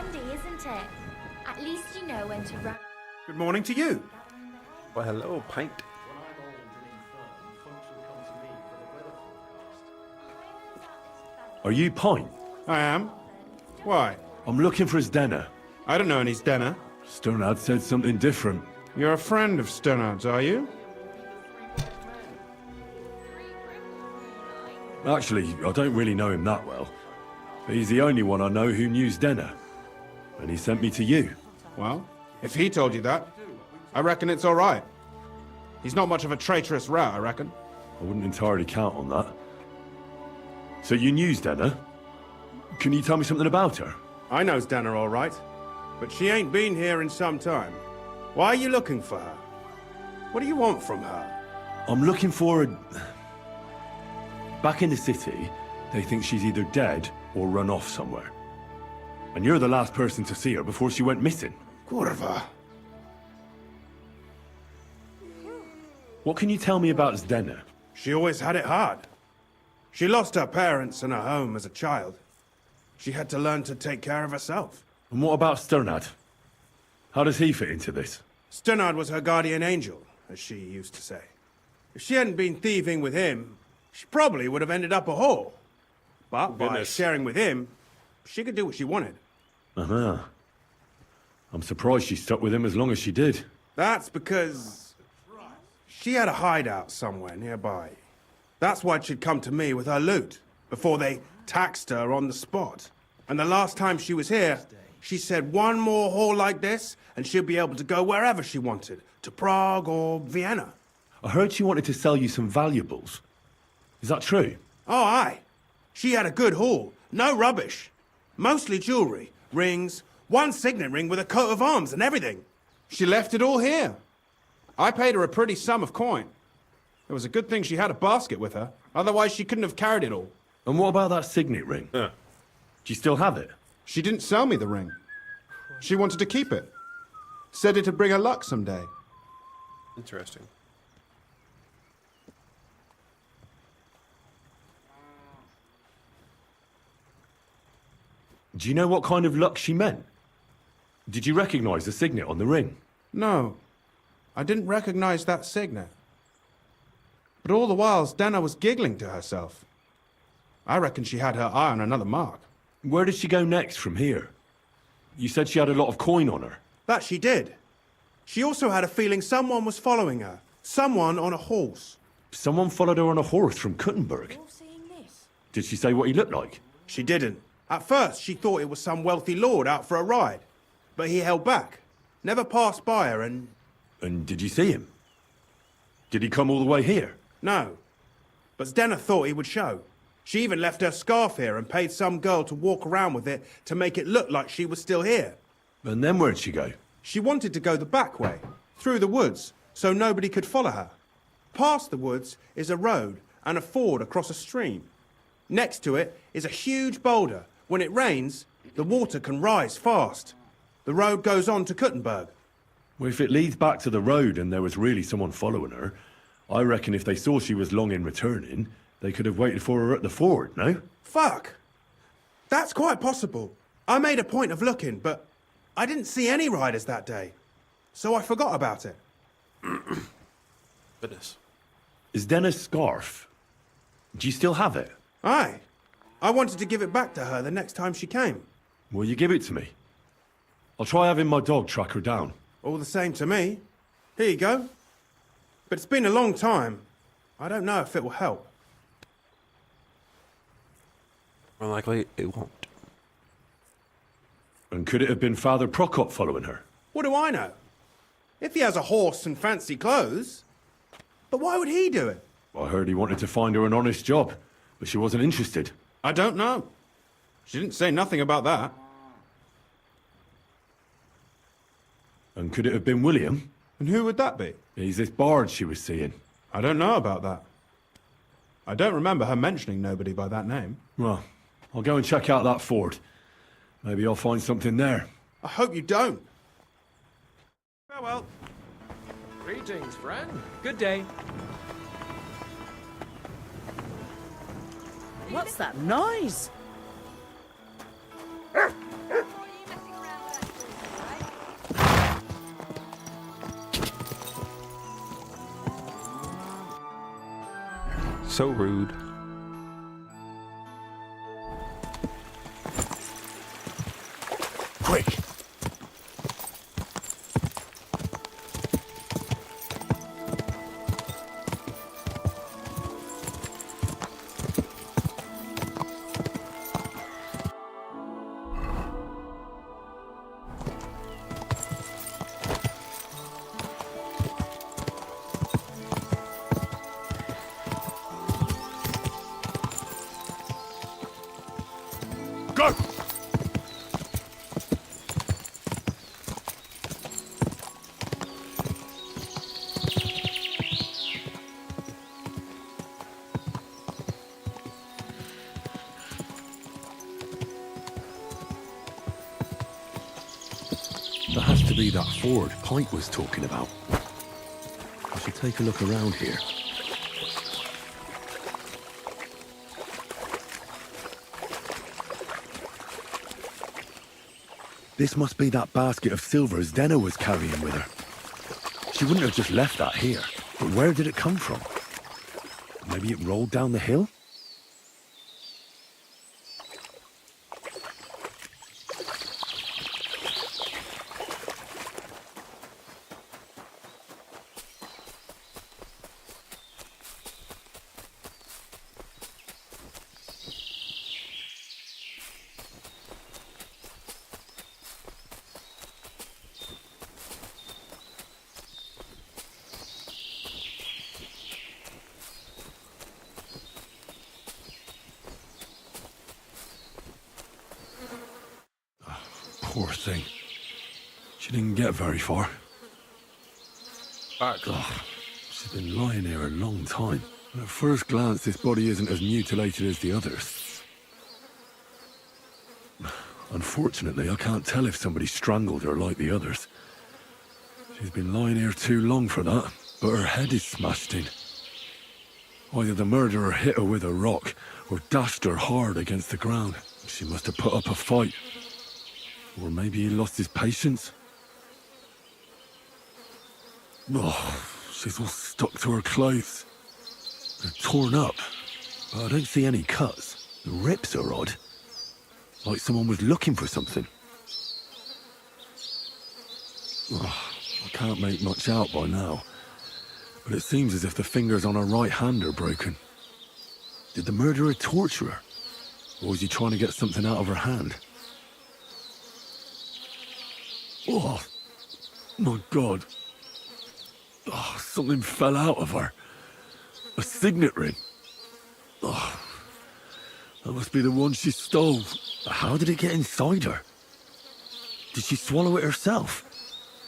handy, isn't it? At least you know when to run. Good morning to you. Well, hello, Pint. Are you Pint? I am. Why? I'm looking for his dinner. I don't know any dinner. Sternad said something different. You're a friend of Sternad's, are you? Actually, I don't really know him that well. But he's the only one I know who knew Denner. And he sent me to you. Well, if he told you that, I reckon it's all right. He's not much of a traitorous rat, I reckon. I wouldn't entirely count on that. So you knew Denner? Can you tell me something about her? I know Denner all right, but she ain't been here in some time. Why are you looking for her? What do you want from her? I'm looking for a... Back in the city, they think she's either dead or run off somewhere. And you're the last person to see her before she went missing. Kurva. What can you tell me about Zdena? She always had it hard. She lost her parents and her home as a child. She had to learn to take care of herself. And what about Sternad? How does he fit into this? Sternad was her guardian angel, as she used to say. If she hadn't been thieving with him, she probably would have ended up a whore. But by sharing with him, she could do what she wanted. Uh-huh. I'm surprised she stuck with him as long as she did. That's because she had a hideout somewhere nearby. That's why she'd come to me with her loot, before they taxed her on the spot. And the last time she was here, she said one more haul like this, and she'd be able to go wherever she wanted, to Prague or Vienna. I heard she wanted to sell you some valuables. Is that true? Oh, aye. She had a good haul, no rubbish. Mostly jewellery, rings, one signet ring with a coat of arms and everything. She left it all here. I paid her a pretty sum of coin. It was a good thing she had a basket with her, otherwise she couldn't have carried it all. And what about that signet ring? Do you still have it? She didn't sell me the ring. She wanted to keep it. Said it'd bring her luck someday. Interesting. Do you know what kind of luck she meant? Did you recognize the signet on the ring? No, I didn't recognize that signet. But all the while, Dana was giggling to herself. I reckon she had her eye on another mark. Where did she go next from here? You said she had a lot of coin on her. That she did. She also had a feeling someone was following her. Someone on a horse. Someone followed her on a horse from Kuttenberg. Did she say what he looked like? She didn't. At first, she thought it was some wealthy lord out for a ride. But he held back. Never passed by her and... And did you see him? Did he come all the way here? No. But Zdena thought he would show. She even left her scarf here and paid some girl to walk around with it to make it look like she was still here. And then where'd she go? She wanted to go the back way, through the woods, so nobody could follow her. Past the woods is a road and a ford across a stream. Next to it is a huge boulder. When it rains, the water can rise fast. The road goes on to Kuttenberg. Well, if it leads back to the road and there was really someone following her, I reckon if they saw she was long in returning, they could have waited for her at the ford, no? Fuck! That's quite possible. I made a point of looking, but I didn't see any riders that day. So I forgot about it. Goodness. Is Denna's scarf? Do you still have it? Aye. I wanted to give it back to her the next time she came. Will you give it to me? I'll try having my dog track her down. All the same to me. Here you go. But it's been a long time. I don't know if it will help. More likely, it won't. And could it have been Father Prokop following her? What do I know? If he has a horse and fancy clothes. But why would he do it? I heard he wanted to find her an honest job, but she wasn't interested. I don't know. She didn't say nothing about that. And could it have been William? And who would that be? He's this bard she was seeing. I don't know about that. I don't remember her mentioning nobody by that name. Well, I'll go and check out that ford. Maybe I'll find something there. I hope you don't. Farewell. Greetings, friend. Good day. What's that noise? So rude. Quick! Go! That has to be that ford Pike was talking about. I should take a look around here. This must be that basket of silver Zdena was carrying with her. She wouldn't have just left that here. But where did it come from? Maybe it rolled down the hill? Poor thing. She didn't get very far. She's been lying here a long time. At first glance, this body isn't as mutilated as the others. Unfortunately, I can't tell if somebody strangled her like the others. She's been lying here too long for that, but her head is smashed in. Either the murderer hit her with a rock, or dashed her hard against the ground. She must have put up a fight. Or maybe he lost his patience. Oh, she's all stuck to her clothes. They're torn up, but I don't see any cuts. The rips are odd. Like someone was looking for something. Oh, I can't make much out by now. But it seems as if the fingers on her right hand are broken. Did the murderer torture her? Or was he trying to get something out of her hand? Oh, my God. Oh, something fell out of her. A signet ring. Oh, that must be the one she stole. How did it get inside her? Did she swallow it herself?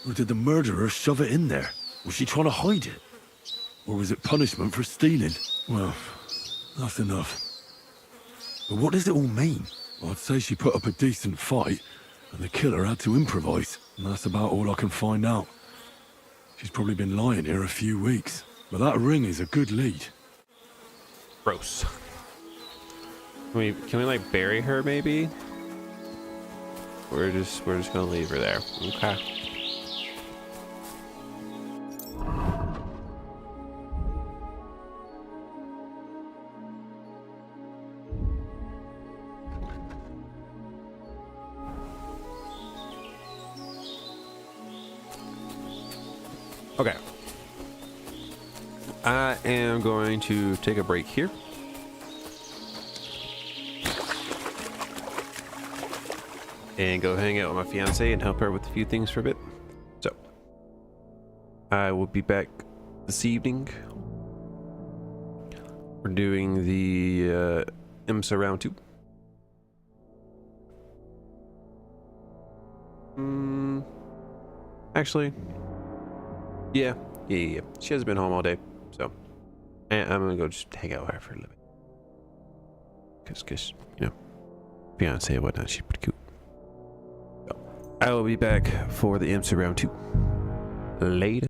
Or did the murderer shove it in there? Was she trying to hide it? Or was it punishment for stealing? Well, that's enough. But what does it all mean? I'd say she put up a decent fight, and the killer had to improvise. And that's about all I can find out. She's probably been lying here a few weeks. But that ring is a good lead. Gross. Can we like bury her maybe? We're just gonna leave her there. Okay. Okay. I am going to take a break here. and go hang out with my fiance and help her with a few things for a bit. So I will be back this evening. We're doing the IMSA round 2. Actually, yeah. She hasn't been home all day, so I'm gonna go just hang out with her for a little bit. Cause you know, fiance and whatnot, she's pretty cool. So I will be back for the IMSA round 2 later.